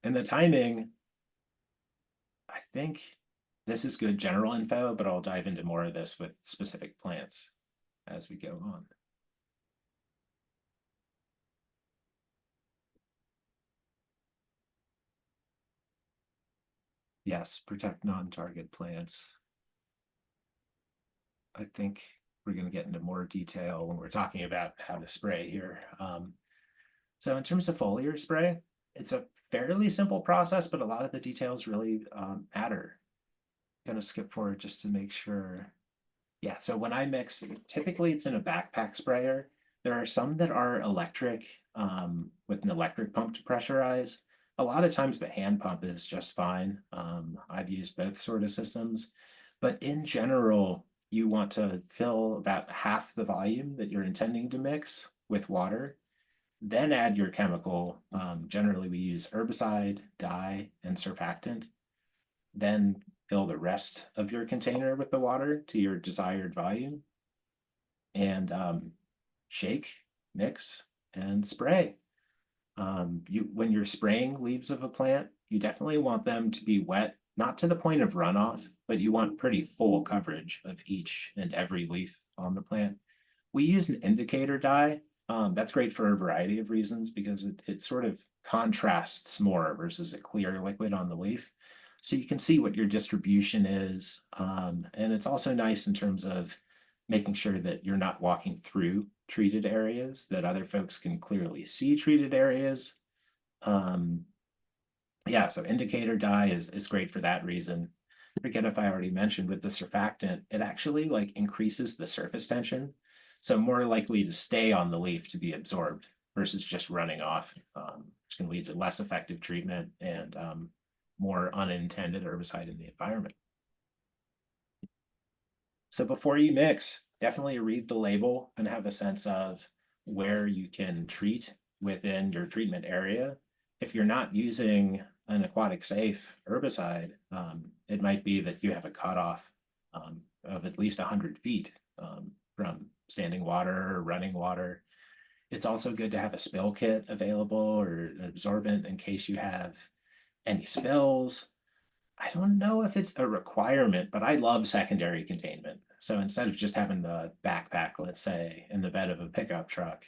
the timing, I think this is good general info, but I'll dive into more of this with specific plants as we go on. Yes, protect non-target plants. I think we're going to get into more detail when we're talking about how to spray here. So in terms of foliar spray, it's a fairly simple process, but a lot of the details really matter. I'm going to skip forward just to make sure. Yeah, so when I mix, typically it's in a backpack sprayer. There are some that are electric with an electric pump to pressurize. A lot of times the hand pump is just fine. I've used both sort of systems, but in general, you want to fill about half the volume that you're intending to mix with water, then add your chemical. Generally we use herbicide, dye, and surfactant. Then fill the rest of your container with the water to your desired volume, and shake, mix, and spray. When you're spraying leaves of a plant, you definitely want them to be wet, not to the point of runoff, but you want pretty full coverage of each and every leaf on the plant. We use an indicator dye. That's great for a variety of reasons because it sort of contrasts more versus a clear liquid on the leaf. So you can see what your distribution is. And it's also nice in terms of making sure that you're not walking through treated areas, that other folks can clearly see treated areas. Yeah, so indicator dye is great for that reason. I forget if I already mentioned with the surfactant, it actually like increases the surface tension. So more likely to stay on the leaf to be absorbed versus just running off, which can lead to less effective treatment and more unintended herbicide in the environment. So before you mix, definitely read the label and have a sense of where you can treat within your treatment area. If you're not using an aquatic safe herbicide, it might be that you have a cutoff of at least 100 feet from standing water or running water. It's also good to have a spill kit available or an absorbent in case you have any spills. I don't know if it's a requirement, but I love secondary containment. So instead of just having the backpack, let's say, in the bed of a pickup truck,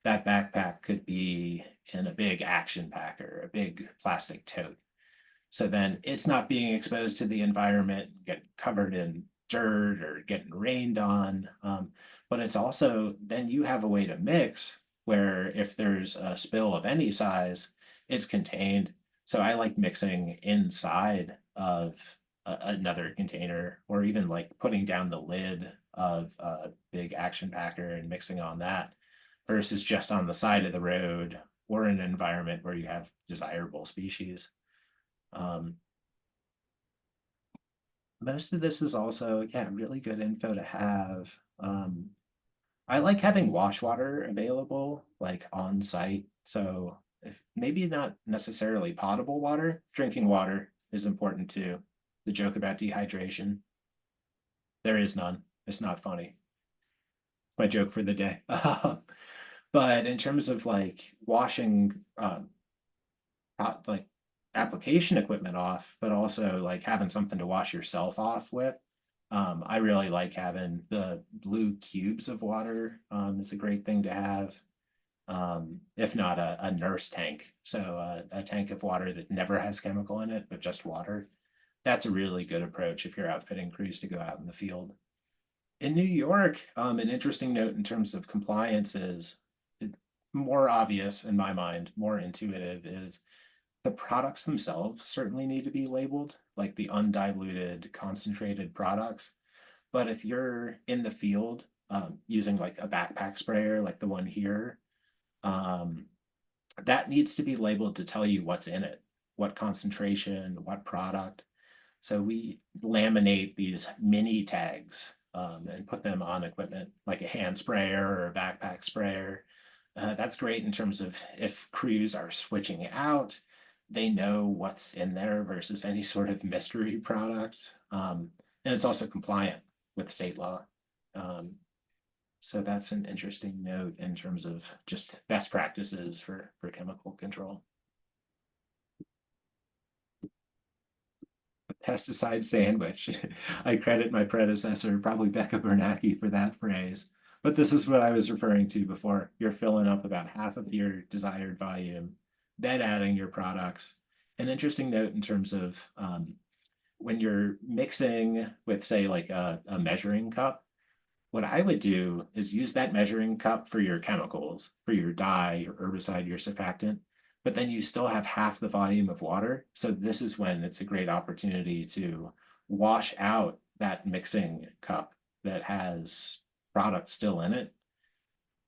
that backpack could be in a big action packer, a big plastic tote. So then it's not being exposed to the environment, getting covered in dirt or getting rained on. But it's also, then you have a way to mix where if there's a spill of any size, it's contained. So I like mixing inside of another container, or even like putting down the lid of a big action packer and mixing on that versus just on the side of the road or in an environment where you have desirable species. Most of this is also, yeah, really good info to have. I like having wash water available, like on site. So if maybe not necessarily potable water, drinking water is important too. The joke about dehydration, there is none. It's not funny. It's my joke for the day. But in terms of like washing, like application equipment off, but also like having something to wash yourself off with. I really like having the blue cubes of water. Is a great thing to have. If not a nurse tank. So a tank of water that never has chemical in it, but just water. That's a really good approach if you're outfitting crews to go out in the field. In New York, an interesting note in terms of compliance is more obvious in my mind, more intuitive is the products themselves certainly need to be labeled, like the undiluted, concentrated products. But if you're in the field using like a backpack sprayer, like the one here, that needs to be labeled to tell you what's in it, what concentration, what product. So we laminate these mini tags and put them on equipment like a hand sprayer or a backpack sprayer. That's great in terms of if crews are switching out, they know what's in there versus any sort of mystery product. And it's also compliant with state law. So that's an interesting note in terms of just best practices for chemical control. Pesticide sandwich. I credit my predecessor, probably Becca Bernanke, for that phrase. But this is what I was referring to before. You're filling up about half of your desired volume, then adding your products. An interesting note in terms of when you're mixing with, say, like a measuring cup, what I would do is use that measuring cup for your chemicals, for your dye, your herbicide, your surfactant, but then you still have half the volume of water. So this is when it's a great opportunity to wash out that mixing cup that has product still in it.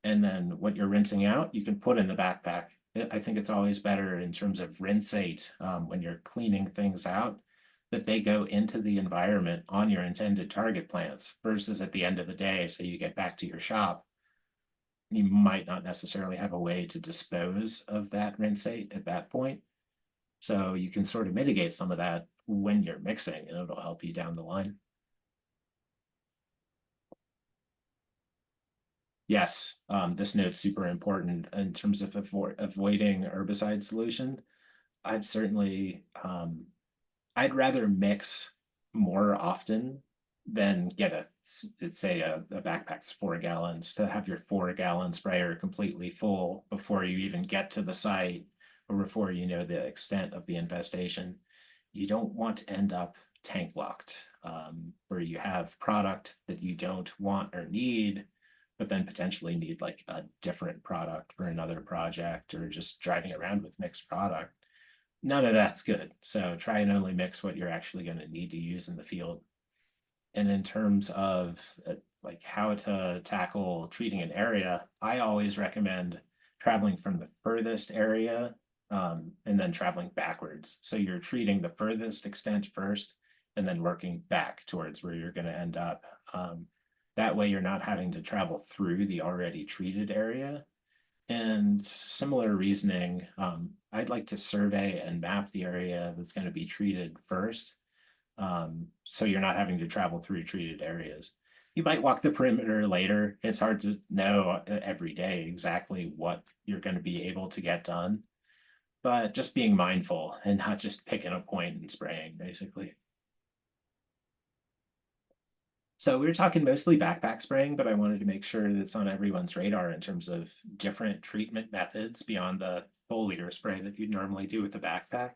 And then what you're rinsing out, you can put in the backpack. I think it's always better in terms of rinsate when you're cleaning things out, that they go into the environment on your intended target plants versus at the end of the day, so you get back to your shop, you might not necessarily have a way to dispose of that rinsate at that point. So you can sort of mitigate some of that when you're mixing, and it'll help you down the line. Yes, this note's super important in terms of avoiding herbicide solution. I'd certainly, I'd rather mix more often than get say a backpack's 4 gallons, to have your 4 gallon sprayer completely full before you even get to the site or before you know the extent of the infestation. You don't want to end up tank locked, where you have product that you don't want or need, but then potentially need like a different product for another project, or just driving around with mixed product. None of that's good. So try and only mix what you're actually going to need to use in the field. And in terms of like how to tackle treating an area, I always recommend traveling from the furthest area and then traveling backwards. So you're treating the furthest extent first and then working back towards where you're going to end up. That way you're not having to travel through the already treated area. And similar reasoning, I'd like to survey and map the area that's going to be treated first. So you're not having to travel through treated areas. You might walk the perimeter later. It's hard to know every day exactly what you're going to be able to get done, but just being mindful and not just picking a point and spraying, basically. So we were talking mostly backpack spraying, but I wanted to make sure that's on everyone's radar in terms of different treatment methods beyond the foliar spray that you'd normally do with a backpack.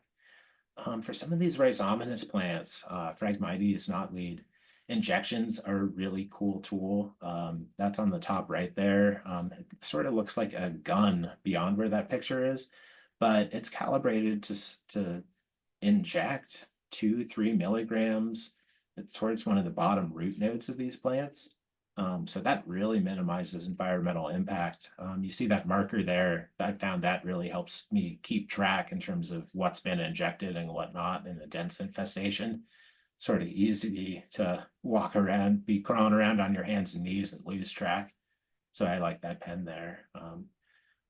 For some of these rhizomatous plants, Phragmites, knotweed, injections are a really cool tool. That's on the top right there. It sort of looks like a gun beyond where that picture is, but it's calibrated to inject 2-3 milligrams towards one of the bottom root nodes of these plants. So that really minimizes environmental impact. You see that marker there. I found that really helps me keep track in terms of what's been injected and whatnot in a dense infestation. It's sort of easy to walk around, be crawling around on your hands and knees and lose track. So I like that pen there.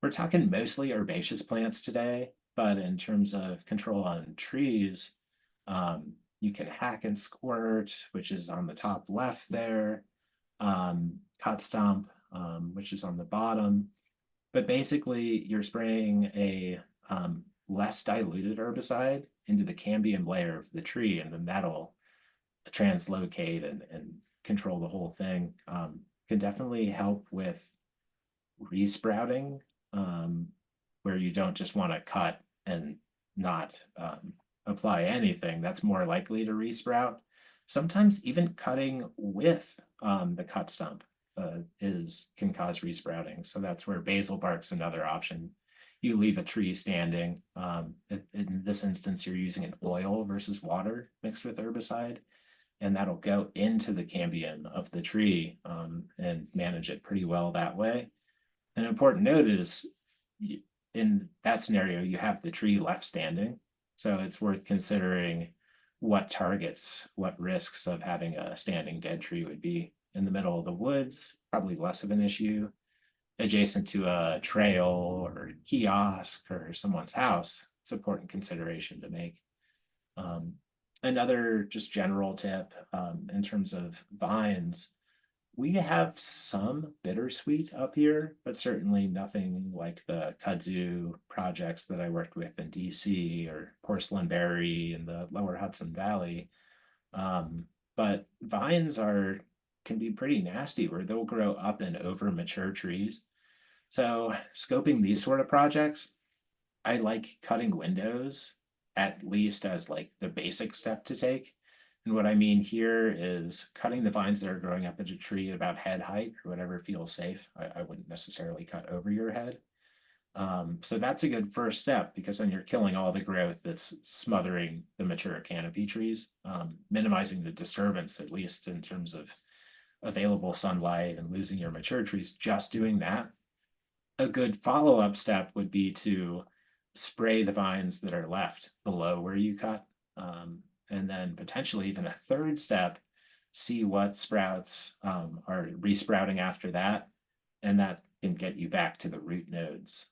We're talking mostly herbaceous plants today, but in terms of control on trees, you can hack and squirt, which is on the top left there. Cut stump, which is on the bottom. But basically, you're spraying a less diluted herbicide into the cambium layer of the tree, and then that'll translocate and control the whole thing. Can definitely help with resprouting, where you don't just want to cut and not apply anything. That's more likely to resprout. Sometimes even cutting with the cut stump can cause resprouting. So that's where basil bark's another option. You leave a tree standing. In this instance, you're using an oil versus water mixed with herbicide, and that'll go into the cambium of the tree and manage it pretty well that way. An important note is in that scenario, you have the tree left standing. So it's worth considering what targets, what risks of having a standing dead tree would be. In the middle of the woods, probably less of an issue. Adjacent to a trail or kiosk or someone's house, it's an important consideration to make. Another just general tip in terms of vines, we have some bittersweet up here, but certainly nothing like the kudzu projects that I worked with in DC or porcelain berry in the lower Hudson Valley. But vines can be pretty nasty where they'll grow up and over mature trees. So scoping these sort of projects, I like cutting windows at least as like the basic step to take. And what I mean here is cutting the vines that are growing up into a tree at about head height or whatever feels safe. I wouldn't necessarily cut over your head. So that's a good first step, because then you're killing all the growth that's smothering the mature canopy trees, minimizing the disturbance, at least in terms of available sunlight and losing your mature trees, just doing that. A good follow-up step would be to spray the vines that are left below where you cut. And then potentially even a third step, see what sprouts are resprouting after that. And that can get you back to the root nodes.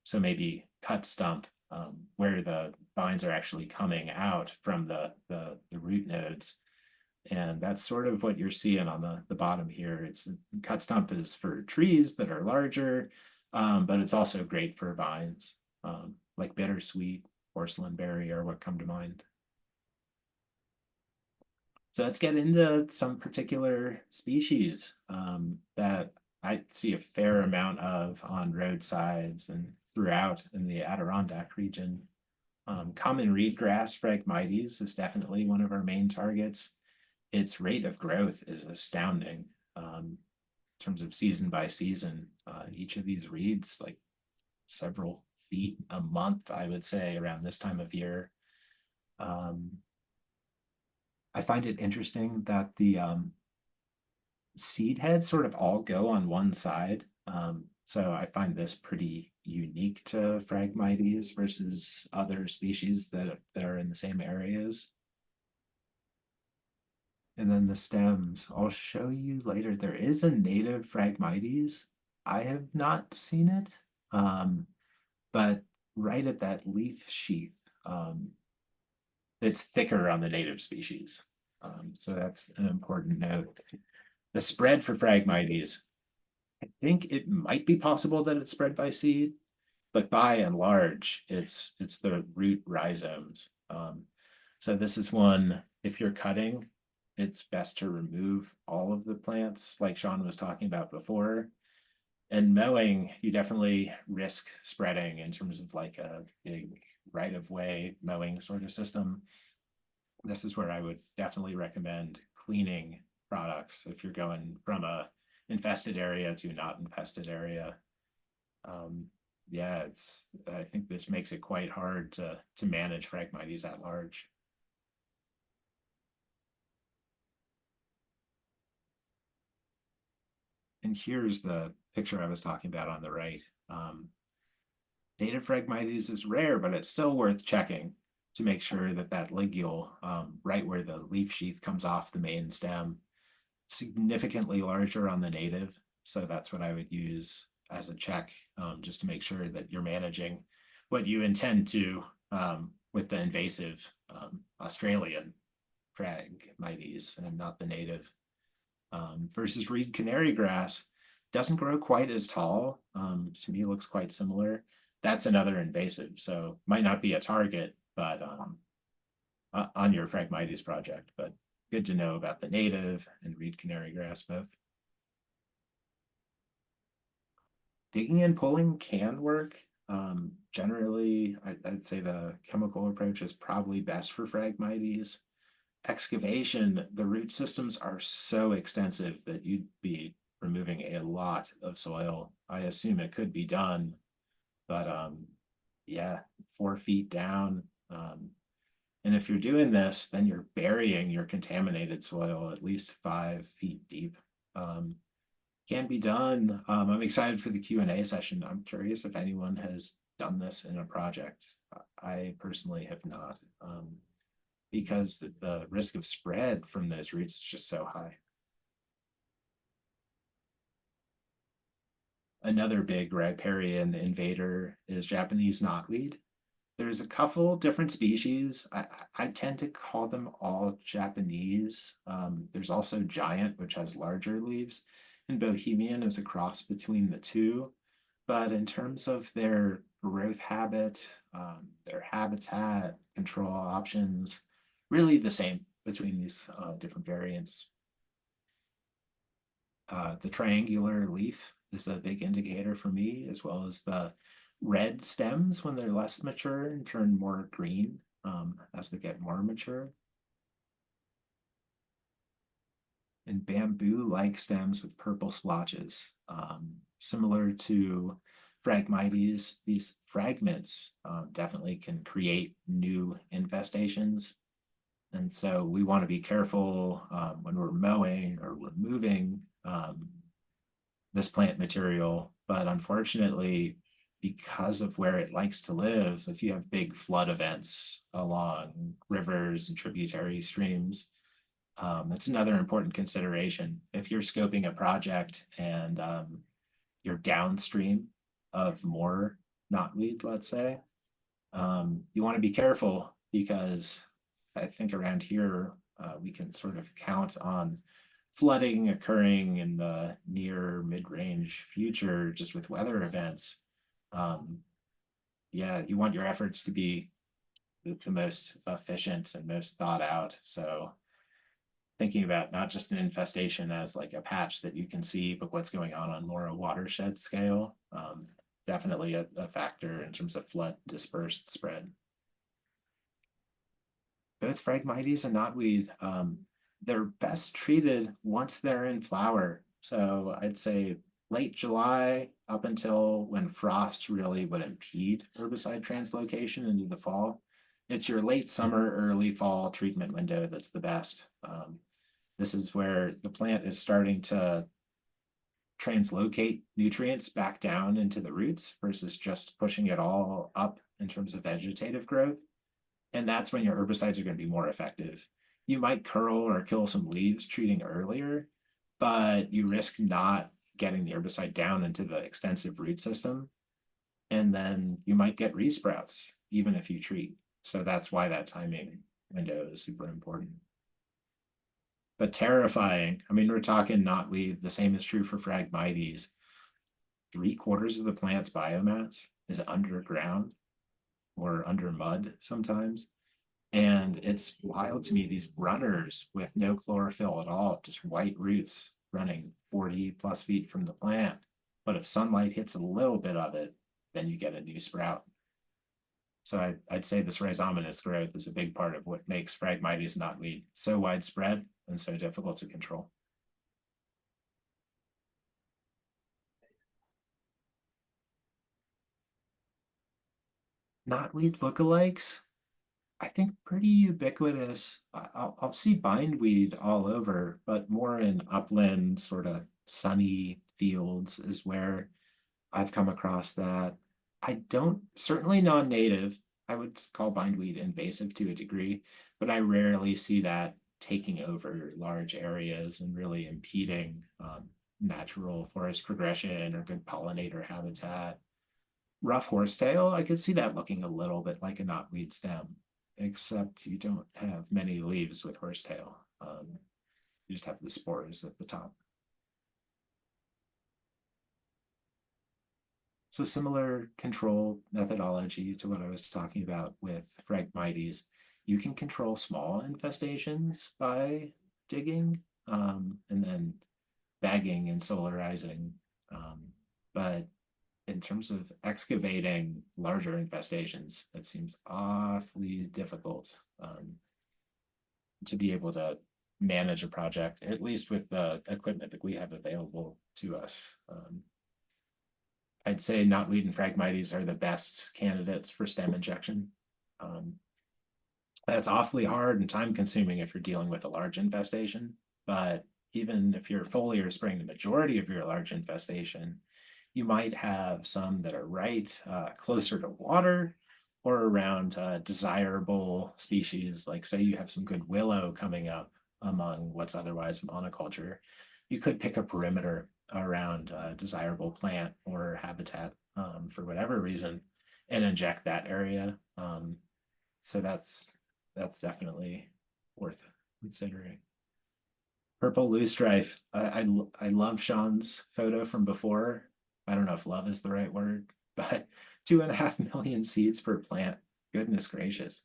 So maybe cut stump where the vines are actually coming out from the root nodes. And that's sort of what you're seeing on the bottom here. It's cut stump is for trees that are larger, but it's also great for vines like bittersweet, porcelain berry are what come to mind. So let's get into some particular species that I see a fair amount of on roadsides and throughout in the Adirondack region. Common reedgrass Phragmites is definitely one of our main targets. Its rate of growth is astounding in terms of season by season. Each of these reeds like several feet a month, I would say, around this time of year. I find it interesting that the seed heads sort of all go on one side. So I find this pretty unique to Phragmites versus other species that are in the same areas. And then the stems, I'll show you later. There is a native Phragmites. I have not seen it, but right at that leaf sheath, it's thicker on the native species. So that's an important note. The spread for Phragmites, I think it might be possible that it's spread by seed, but by and large, it's the root rhizomes. So this is one, if you're cutting, it's best to remove all of the plants, like Sean was talking about before. And mowing, you definitely risk spreading in terms of like a big right-of-way mowing sort of system. This is where I would definitely recommend cleaning products if you're going from a infested area to not infested area. Yeah, I think this makes it quite hard to manage Phragmites at large. And here's the picture I was talking about on the right. Native Phragmites is rare, but it's still worth checking to make sure that that ligule, right where the leaf sheath comes off the main stem, significantly larger on the native. So that's what I would use as a check, just to make sure that you're managing what you intend to with the invasive Australian Phragmites and not the native. Versus reed canary grass, doesn't grow quite as tall. To me, looks quite similar. That's another invasive, so might not be a target, but on your Phragmites project, but good to know about the native and reed canary grass both. Digging and pulling can work. Generally, I'd say the chemical approach is probably best for Phragmites. Excavation, the root systems are so extensive that you'd be removing a lot of soil. I assume it could be done, but yeah, 4 feet down. And if you're doing this, then you're burying your contaminated soil at least 5 feet deep. Can be done. I'm excited for the Q&A session. I'm curious if anyone has done this in a project. I personally have not, because the risk of spread from those roots is just so high. Another big riparian invader is Japanese knotweed. There's a couple different species. I tend to call them all Japanese. There's also giant, which has larger leaves, and Bohemian is a cross between the two. But in terms of their growth habit, their habitat control options, really the same between these different variants. The triangular leaf is a big indicator for me, as well as the red stems when they're less mature and turn more green as they get more mature. And bamboo-like stems with purple splotches. Similar to Phragmites, these fragments definitely can create new infestations. And so we want to be careful when we're mowing or removing this plant material. But unfortunately, because of where it likes to live, if you have big flood events along rivers and tributary streams, it's another important consideration. If you're scoping a project and you're downstream of more knotweed, let's say, you want to be careful, because I think around here we can sort of count on flooding occurring in the near mid-range future just with weather events. Yeah, you want your efforts to be the most efficient and most thought out. So thinking about not just an infestation as like a patch that you can see, but what's going on more a watershed scale, definitely a factor in terms of flood dispersed spread. Both Phragmites and knotweed, they're best treated once they're in flower. So I'd say late July up until when frost really would impede herbicide translocation into the fall. It's your late summer, early fall treatment window that's the best. This is where the plant is starting to translocate nutrients back down into the roots versus just pushing it all up in terms of vegetative growth. And that's when your herbicides are going to be more effective. You might curl or kill some leaves treating earlier, but you risk not getting the herbicide down into the extensive root system. And then you might get resprouts, even if you treat. So that's why that timing window is super important. But terrifying. I mean, we're talking knotweed. The same is true for Phragmites. 3/4 of the plant's biomass is underground or under mud sometimes. And it's wild to me, these runners with no chlorophyll at all, just white roots running 40+ feet from the plant. But if sunlight hits a little bit of it, then you get a new sprout. So I'd say this rhizomatous growth is a big part of what makes Phragmites knotweed so widespread and so difficult to control. Knotweed lookalikes, I think pretty ubiquitous. I'll see bindweed all over, but more in upland, sort of sunny fields is where I've come across that. I don't, certainly non-native. I would call bindweed invasive to a degree, but I rarely see that taking over large areas and really impeding natural forest progression or good pollinator habitat. Rough horsetail, I could see that looking a little bit like a knotweed stem, except you don't have many leaves with horsetail. You just have the spores at the top. So similar control methodology to what I was talking about with Phragmites. You can control small infestations by digging and then bagging and solarizing. But in terms of excavating larger infestations, it seems awfully difficult to be able to manage a project, at least with the equipment that we have available to us. I'd say knotweed and Phragmites are the best candidates for stem injection. That's awfully hard and time consuming if you're dealing with a large infestation, but even if you're foliar spraying the majority of your large infestation, you might have some that are right closer to water or around desirable species. Like say you have some good willow coming up among what's otherwise monoculture, you could pick a perimeter around a desirable plant or habitat for whatever reason and inject that area. So that's definitely worth considering. Purple loosestrife. I love Sean's photo from before. I don't know if love is the right word, but 2.5 million seeds per plant. Goodness gracious.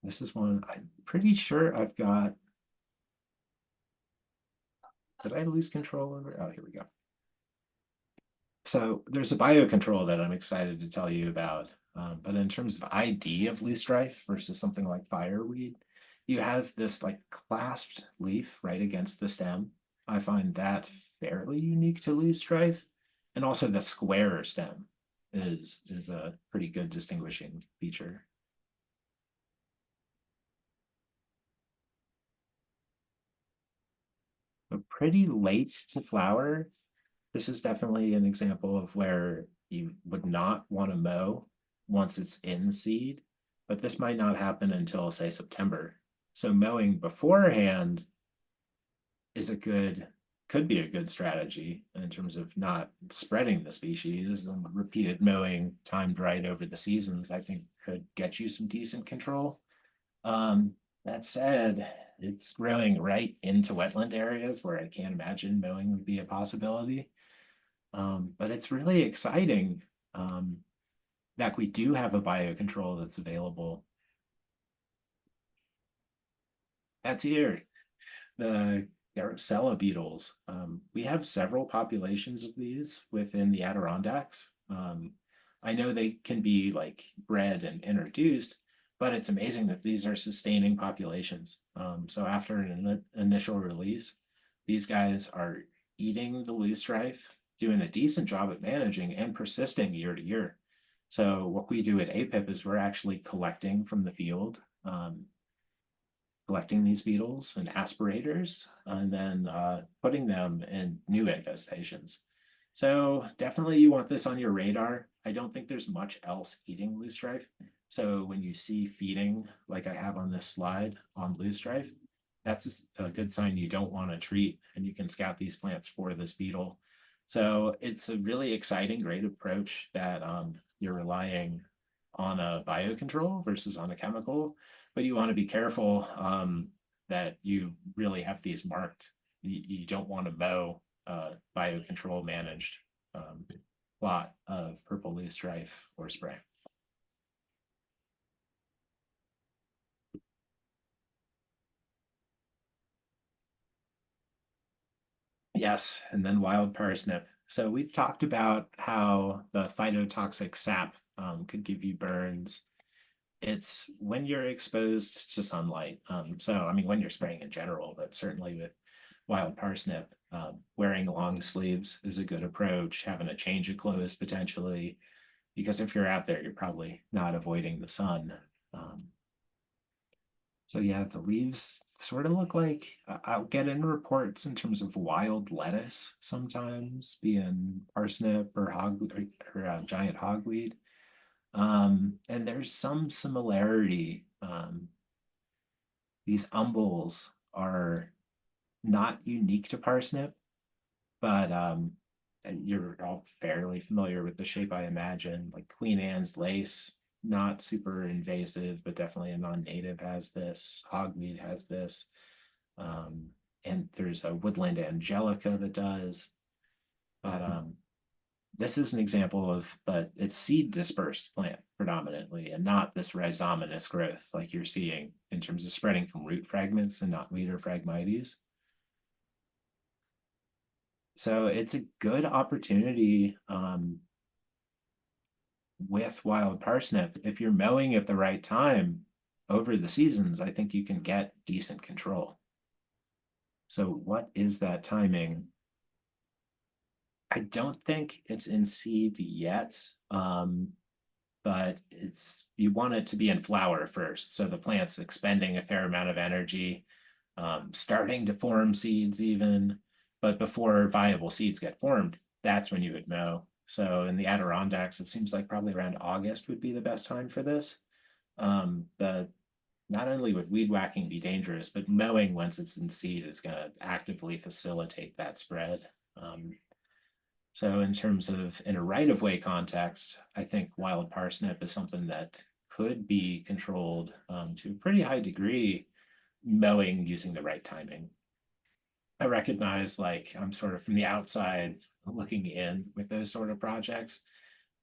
This is one I'm pretty sure I've got. Did I lose control over? Oh, here we go. So there's a biocontrol that I'm excited to tell you about. But in terms of ID of loosestrife versus something like fireweed, you have this like clasped leaf right against the stem. I find that fairly unique to loosestrife. And also the square stem is a pretty good distinguishing feature. But pretty late to flower. This is definitely an example of where you would not want to mow once it's in seed, but this might not happen until say September. So mowing beforehand is could be a good strategy in terms of not spreading the species, and repeated mowing timed right over the seasons, I think could get you some decent control. That said, it's growing right into wetland areas where I can't imagine mowing would be a possibility. But it's really exciting that we do have a biocontrol that's available. That's here, the Garrocella beetles. We have several populations of these within the Adirondacks. I know they can be like bred and introduced, but it's amazing that these are sustaining populations. So after an initial release, these guys are eating the loosestrife, doing a decent job at managing and persisting year to year. So what we do at APIP is we're actually collecting from the field, collecting these beetles and aspirators, and then putting them in new infestations. So definitely you want this on your radar. I don't think there's much else eating loosestrife. So when you see feeding, like I have on this slide on loosestrife, that's a good sign you don't want to treat, and you can scout these plants for this beetle. So it's a really exciting, great approach that you're relying on a biocontrol versus on a chemical, but you want to be careful that you really have these marked. You don't want to mow biocontrol managed plot of purple loosestrife or spray. Yes, and then wild parsnip. So we've talked about how the phytotoxic sap could give you burns. It's when you're exposed to sunlight. So, I mean, when you're spraying in general, but certainly with wild parsnip, wearing long sleeves is a good approach, having a change of clothes potentially, because if you're out there, you're probably not avoiding the sun. So yeah, the leaves sort of look like I'll get in reports in terms of wild lettuce sometimes being parsnip or giant hogweed. And there's some similarity. These umbels are not unique to parsnip, but and you're all fairly familiar with the shape, I imagine, like Queen Anne's lace, not super invasive, but definitely a non-native has this. Hogweed has this. And there's a woodland angelica that does. But this is an example of, but it's seed dispersed plant predominantly, and not this rhizomatous growth like you're seeing in terms of spreading from root fragments and knotweed or Phragmites. So it's a good opportunity with wild parsnip. If you're mowing at the right time over the seasons, I think you can get decent control. So what is that timing? I don't think it's in seed yet, but you want it to be in flower first. So the plant's expending a fair amount of energy, starting to form seeds even, but before viable seeds get formed, that's when you would mow. So in the Adirondacks, it seems like probably around August would be the best time for this. Not only would weed whacking be dangerous, but mowing once it's in seed is going to actively facilitate that spread. So in terms of in a right-of-way context, I think wild parsnip is something that could be controlled to a pretty high degree, mowing using the right timing. I recognize, like, I'm sort of from the outside looking in with those sort of projects,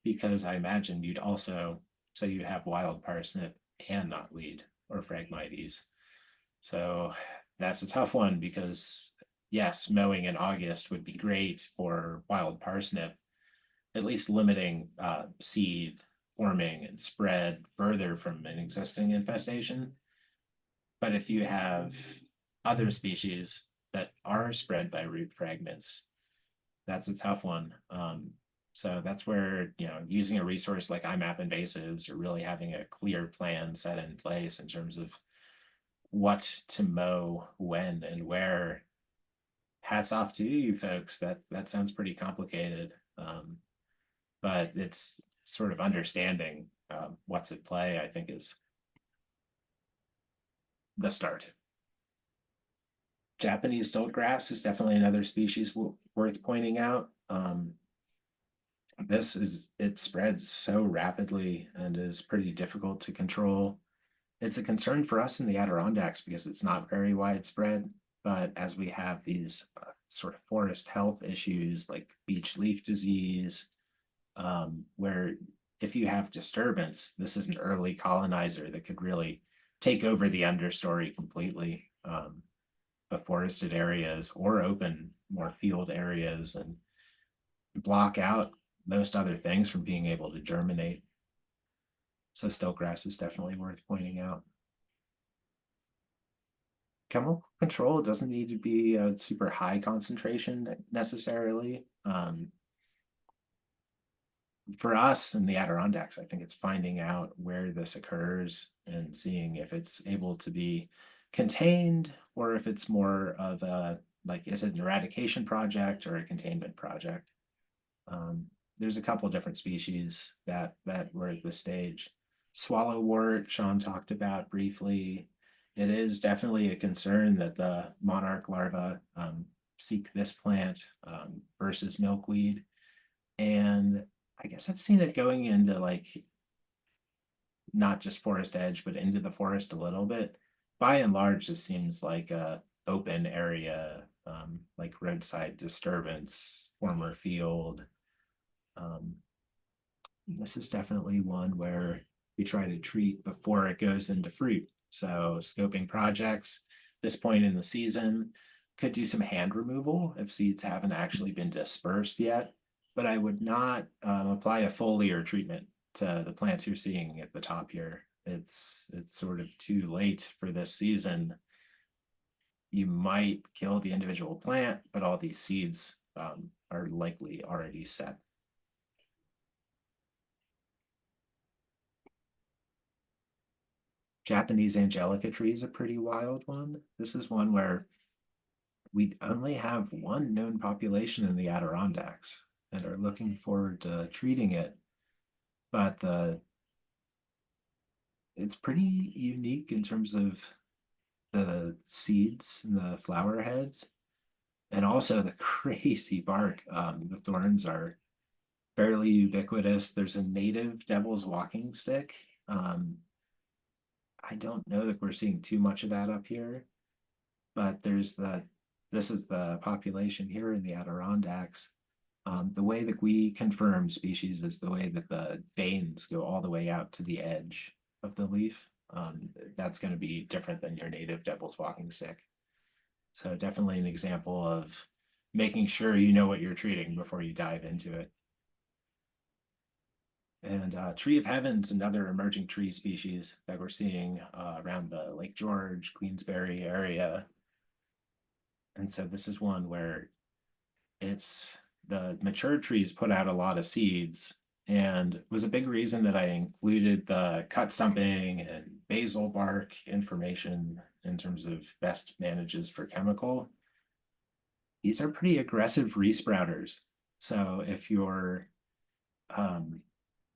because I imagine you'd also say you have wild parsnip and knotweed or Phragmites. So that's a tough one, because yes, mowing in August would be great for wild parsnip, at least limiting seed forming and spread further from an existing infestation. But if you have other species that are spread by root fragments, that's a tough one. So that's where, using a resource like IMAP invasives, or really having a clear plan set in place in terms of what to mow, when, and where. Hats off to you folks. That sounds pretty complicated, but it's sort of understanding what's at play, I think, is the start. Japanese stilt grass is definitely another species worth pointing out. It spreads so rapidly and is pretty difficult to control. It's a concern for us in the Adirondacks because it's not very widespread, but as we have these sort of forest health issues like beech leaf disease, where if you have disturbance, this is an early colonizer that could really take over the understory completely, of forested areas, or open more field areas and block out most other things from being able to germinate. So stiltgrass is definitely worth pointing out. Chemical control doesn't need to be a super high concentration necessarily. For us in the Adirondacks, I think it's finding out where this occurs and seeing if it's able to be contained, or if it's more of a, like, is it an eradication project or a containment project? There's a couple different species that were at this stage. Swallowwort, Sean talked about briefly. It is definitely a concern that the monarch larvae seek this plant versus milkweed. And I guess I've seen it going into, like, not just forest edge, but into the forest a little bit. By and large, this seems like a open area, like roadside disturbance, former field. This is definitely one where we try to treat before it goes into fruit. So scoping projects, this point in the season, could do some hand removal if seeds haven't actually been dispersed yet, but I would not apply a foliar treatment to the plants you're seeing at the top here. It's sort of too late for this season. You might kill the individual plant, but all these seeds are likely already set. Japanese Angelica tree is a pretty wild one. This is one where we only have one known population in the Adirondacks and are looking forward to treating it. But it's pretty unique in terms of the seeds and the flower heads, and also the crazy bark. The thorns are fairly ubiquitous. There's a native devil's walking stick. I don't know that we're seeing too much of that up here, but this is the population here in the Adirondacks. The way that we confirm species is the way that the veins go all the way out to the edge of the leaf. That's going to be different than your native devil's walking stick. So definitely an example of making sure you know what you're treating before you dive into it. And tree of heaven's another emerging tree species that we're seeing around the Lake George, Queensbury area. And so this is one where it's the mature trees put out a lot of seeds, and was a big reason that I included the cut stumping and basal bark information in terms of best manages for chemical. These are pretty aggressive resprouters. So if you're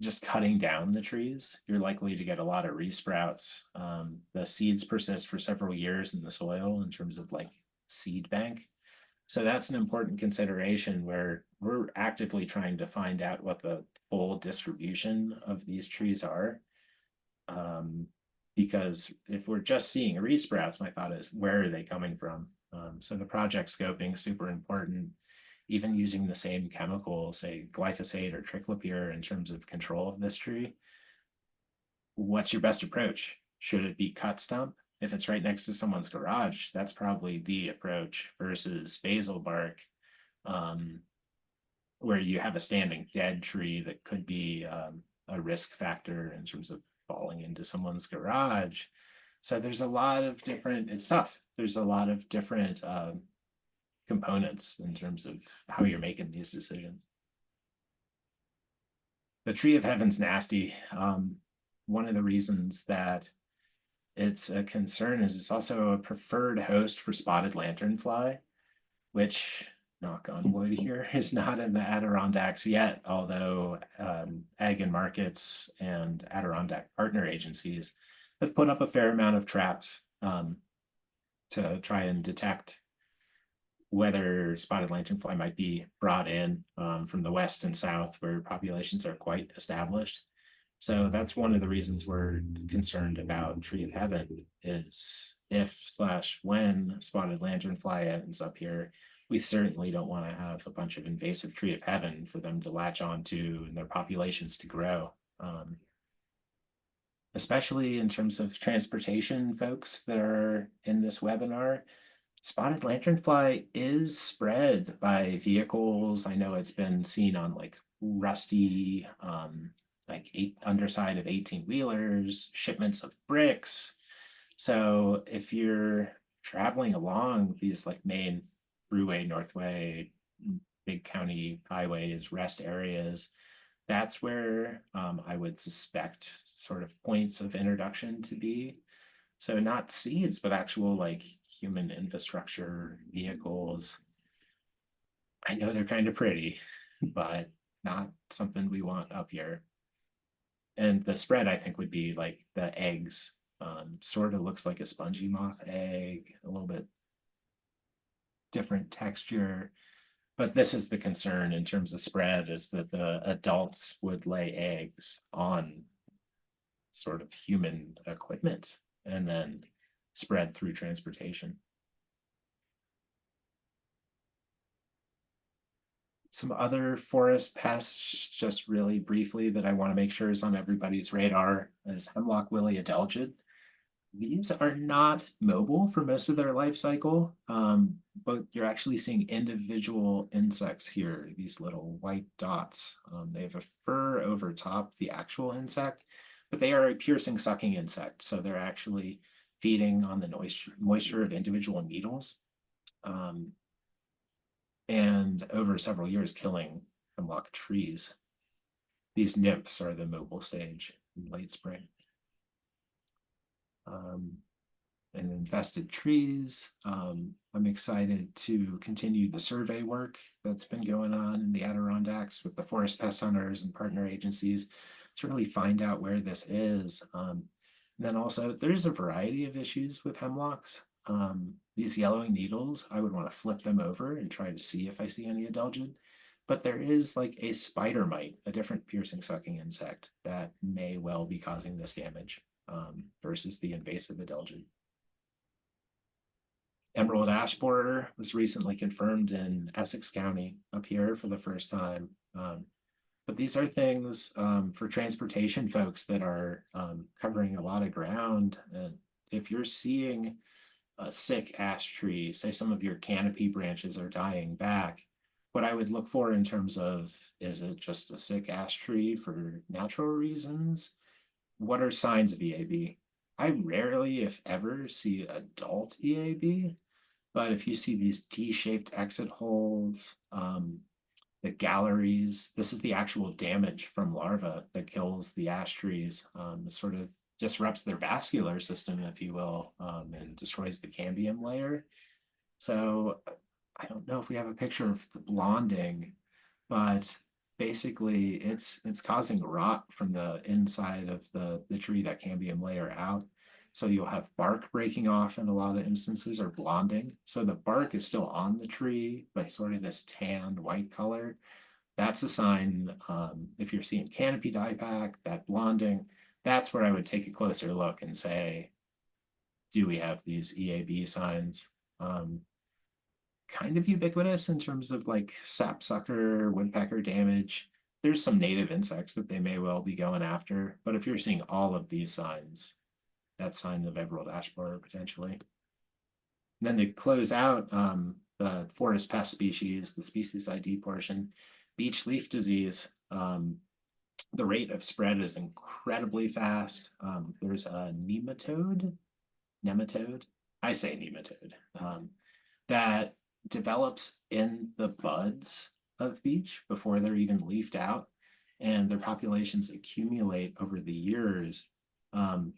just cutting down the trees, you're likely to get a lot of resprouts. The seeds persist for several years in the soil in terms of like seed bank. So that's an important consideration where we're actively trying to find out what the full distribution of these trees are. Because if we're just seeing resprouts, my thought is, where are they coming from? So the project scoping is super important. Even using the same chemical, say glyphosate or triclopyr in terms of control of this tree, what's your best approach? Should it be cut stump? If it's right next to someone's garage, that's probably the approach versus basal bark, where you have a standing dead tree that could be a risk factor in terms of falling into someone's garage. So there's a lot of different, it's tough. There's a lot of different components in terms of how you're making these decisions. The tree of heaven's nasty. One of the reasons that it's a concern is it's also a preferred host for spotted lanternfly, which, knock on wood here, is not in the Adirondacks yet, although Ag and Markets and Adirondack partner agencies have put up a fair amount of traps to try and detect whether spotted lanternfly might be brought in from the west and south where populations are quite established. So that's one of the reasons we're concerned about tree of heaven is if/when spotted lanternfly ends up here, we certainly don't want to have a bunch of invasive tree of heaven for them to latch onto and their populations to grow. Especially in terms of transportation folks that are in this webinar, spotted lanternfly is spread by vehicles. I know it's been seen on like rusty, underside of 18-wheelers, shipments of bricks. So if you're traveling along these like main Thruway, Northway, big county highways, rest areas, that's where I would suspect sort of points of introduction to be. So not seeds, but actual like human infrastructure vehicles. I know they're kind of pretty, but not something we want up here. And the spread, I think, would be like the eggs. Sort of looks like a spongy moth egg, a little bit different texture. But this is the concern in terms of spread, is that the adults would lay eggs on sort of human equipment and then spread through transportation. Some other forest pests, just really briefly, that I want to make sure is on everybody's radar is hemlock willy adelgid. These are not mobile for most of their life cycle, but you're actually seeing individual insects here, these little white dots. They have a fur over top the actual insect, but they are a piercing sucking insect. So they're actually feeding on the moisture of individual needles. And over several years killing hemlock trees. These nymphs are the mobile stage in late spring. And infested trees. I'm excited to continue the survey work that's been going on in the Adirondacks with the forest pest hunters and partner agencies to really find out where this is. And then also there's a variety of issues with hemlocks. These yellowing needles, I would want to flip them over and try to see if I see any adelgid. But there is like a spider mite, a different piercing sucking insect that may well be causing this damage versus the invasive adelgid. Emerald ash borer was recently confirmed in Essex County up here for the first time. But these are things for transportation folks that are covering a lot of ground. And if you're seeing a sick ash tree, say some of your canopy branches are dying back, what I would look for in terms of, is it just a sick ash tree for natural reasons? What are signs of EAB? I rarely, if ever, see adult EAB, but if you see these D-shaped exit holes, the galleries, this is the actual damage from larvae that kills the ash trees. It sort of disrupts their vascular system, if you will, and destroys the cambium layer. So I don't know if we have a picture of the blonding, but basically it's causing rot from the inside of the tree, that cambium layer out. So you'll have bark breaking off in a lot of instances, or blonding. So the bark is still on the tree, but sort of this tanned white color. That's a sign, if you're seeing canopy dieback, that blonding, that's where I would take a closer look and say, do we have these EAB signs? Kind of ubiquitous in terms of like sapsucker, woodpecker damage. There's some native insects that they may well be going after, but if you're seeing all of these signs, that's sign of emerald ash borer potentially. And then to close out the forest pest species, the species ID portion, beech leaf disease. The rate of spread is incredibly fast. There's a nematode, I say nematode, that develops in the buds of beech before they're even leafed out, and their populations accumulate over the years.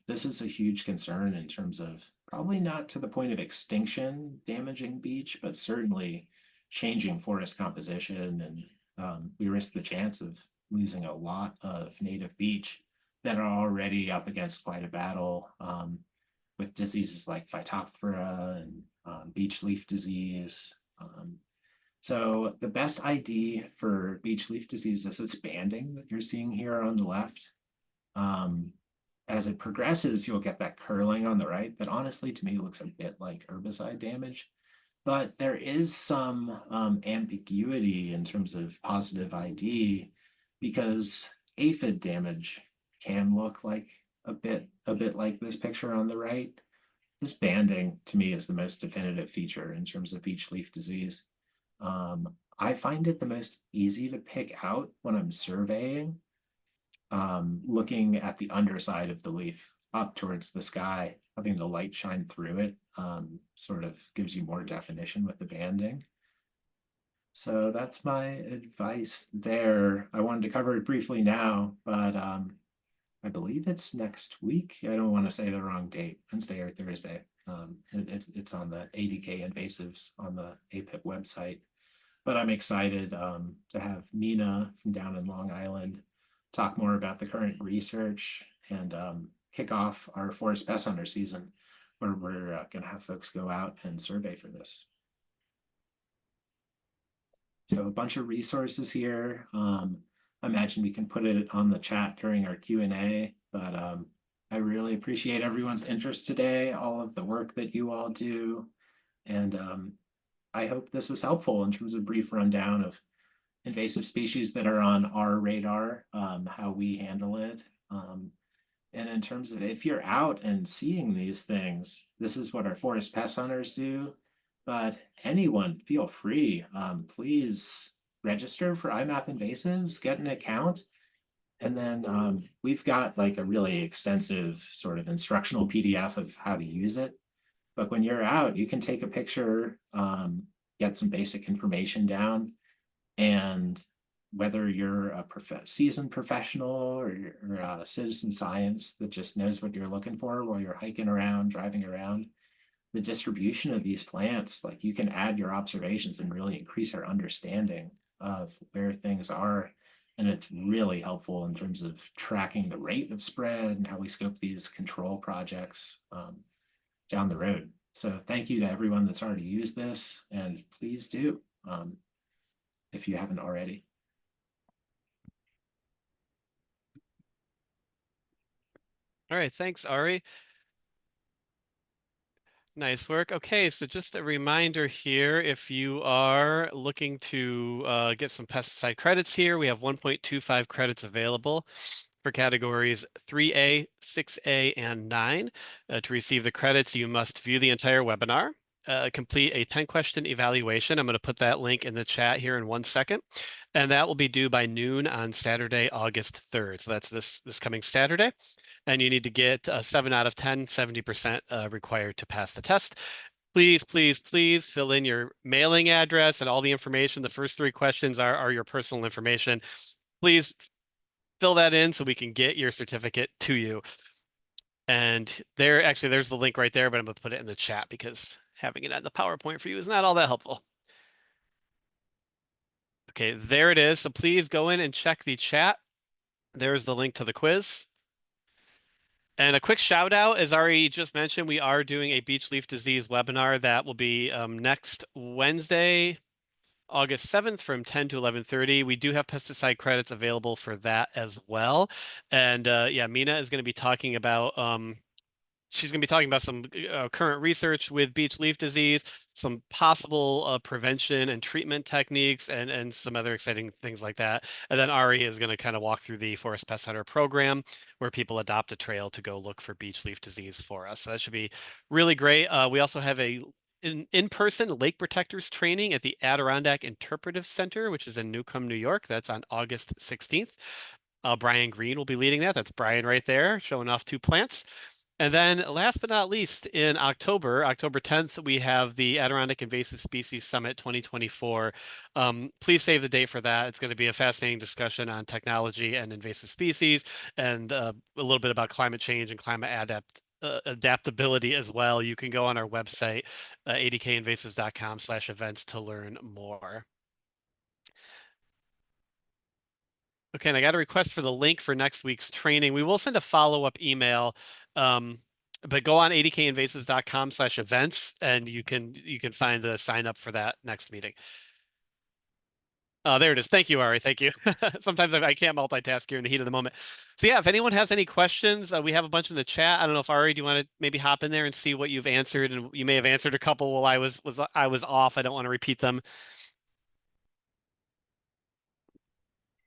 This is a huge concern in terms of probably not to the point of extinction damaging beech, but certainly changing forest composition. And we risk the chance of losing a lot of native beech that are already up against quite a battle with diseases like Phytophthora and beech leaf disease. So the best ID for beech leaf disease is this banding that you're seeing here on the left. As it progresses, you'll get that curling on the right that honestly to me looks a bit like herbicide damage. But there is some ambiguity in terms of positive ID, because aphid damage can look like a bit like this picture on the right. This banding to me is the most definitive feature in terms of beech leaf disease. I find it the most easy to pick out when I'm surveying, looking at the underside of the leaf up towards the sky, having the light shine through it sort of gives you more definition with the banding. So that's my advice there. I wanted to cover it briefly now, but I believe it's next week. I don't want to say the wrong date, Wednesday or Thursday. It's on the ADK invasives on the APIP website. But I'm excited to have Mina from down in Long Island talk more about the current research and kick off our forest pest hunter season, where we're going to have folks go out and survey for this. So a bunch of resources here. I imagine we can put it on the chat during our Q&A, but I really appreciate everyone's interest today, all of the work that you all do. And I hope this was helpful in terms of brief rundown of invasive species that are on our radar, how we handle it. And in terms of if you're out and seeing these things, this is what our forest pest hunters do. But anyone, feel free, please register for IMAP invasives, get an account. And then we've got like a really extensive sort of instructional PDF of how to use it. But when you're out, you can take a picture, get some basic information down, and whether you're a seasoned professional or a citizen science that just knows what you're looking for while you're hiking around, driving around, the distribution of these plants, like you can add your observations and really increase our understanding of where things are. And it's really helpful in terms of tracking the rate of spread and how we scope these control projects down the road. So thank you to everyone that's already used this, and please do if you haven't already. All right, thanks, Ari. Nice work. Okay, so just a reminder here, if you are looking to get some pesticide credits here, we have 1.25 credits available for categories 3A, 6A, and 9. To receive the credits, you must view the entire webinar, complete a 10-question evaluation. I'm going to put that link in the chat here in 1 second, and that will be due by noon on Saturday, August 3rd. So that's this coming Saturday. And you need to get a 7 out of 10, 70% required to pass the test. Please, please, please fill in your mailing address and all the information. The first 3 questions are your personal information. Please fill that in so we can get your certificate to you. And there's the link right there, but I'm going to put it in the chat because having it on the PowerPoint for you is not all that helpful. Okay, there it is. So please go in and check the chat. There's the link to the quiz. And a quick shout out, as Ari just mentioned, we are doing a beech leaf disease webinar that will be next Wednesday, August 7th from 10 to 11:30. We do have pesticide credits available for that as well. And yeah, Mina is going to be talking about she's going to be talking about some current research with beech leaf disease, some possible prevention and treatment techniques, and some other exciting things like that. And then Ari is going to kind of walk through the Forest Pest Hunter program where people adopt a trail to go look for beech leaf disease for us. So that should be really great. We also have in-person lake protectors training at the Adirondack Interpretive Center, which is in Newcomb, New York. That's on August 16th. Brian Green will be leading that. That's Brian right there, showing off 2 plants. And then last but not least, in October 10th, we have the Adirondack Invasive Species Summit 2024. Please save the date for that. It's going to be a fascinating discussion on technology and invasive species and a little bit about climate change and climate adaptability as well. You can go on our website, adkinvasives.com/events to learn more. Okay, and I got a request for the link for next week's training. We will send a follow-up email, but go on adkinvasives.com/events and you can find the sign up for that next meeting. There it is. Thank you, Ari. Thank you. Sometimes I can't multitask here in the heat of the moment. So yeah, if anyone has any questions, we have a bunch in the chat. I don't know if Ari, do you want to maybe hop in there and see what you've answered? And you may have answered a couple while I was off. I don't want to repeat them.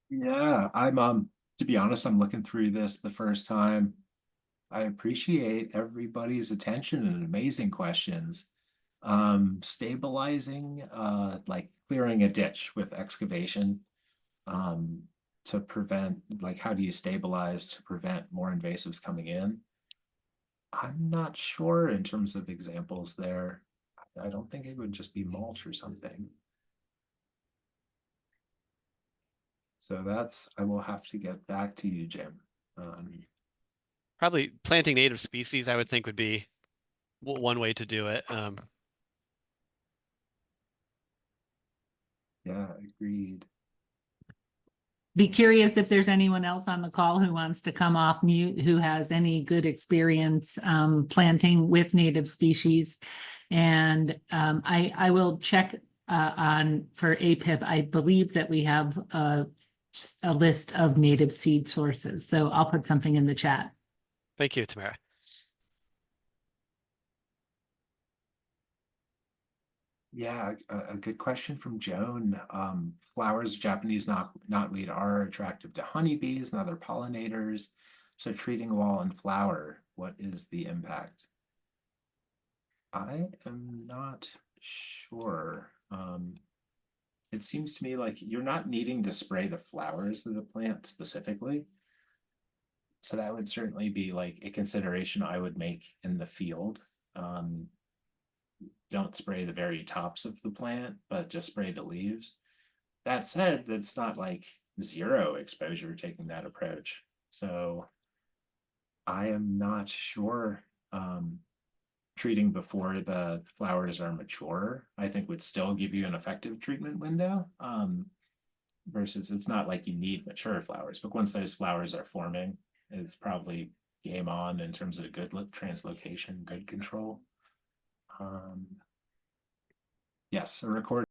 Yeah, I'm to be honest, I'm looking through this the first time. I appreciate everybody's attention and amazing questions. Stabilizing, like clearing a ditch with excavation, to prevent, like, how do you stabilize to prevent more invasives coming in? I'm not sure in terms of examples there. I don't think it would just be mulch or something. So I will have to get back to you, Jim. Probably planting native species, I would think would be one way to do it. Yeah, agreed. Be curious if there's anyone else on the call who wants to come off mute, who has any good experience planting with native species. And I will check on for APIP. I believe that we have a list of native seed sources. So I'll put something in the chat. Thank you, Tamara. Yeah, a good question from Joan. Flowers of Japanese knotweed are attractive to honeybees and other pollinators. So treating wall and flower, what is the impact? I am not sure. It seems to me like you're not needing to spray the flowers of the plant specifically. So that would certainly be like a consideration I would make in the field. Don't spray the very tops of the plant, but just spray the leaves. That said, that's not like zero exposure taking that approach. So I am not sure. Treating before the flowers are mature, I think would still give you an effective treatment window. Versus it's not like you need mature flowers, but once those flowers are forming, it's probably game on in terms of good translocation, good control. Yes, a record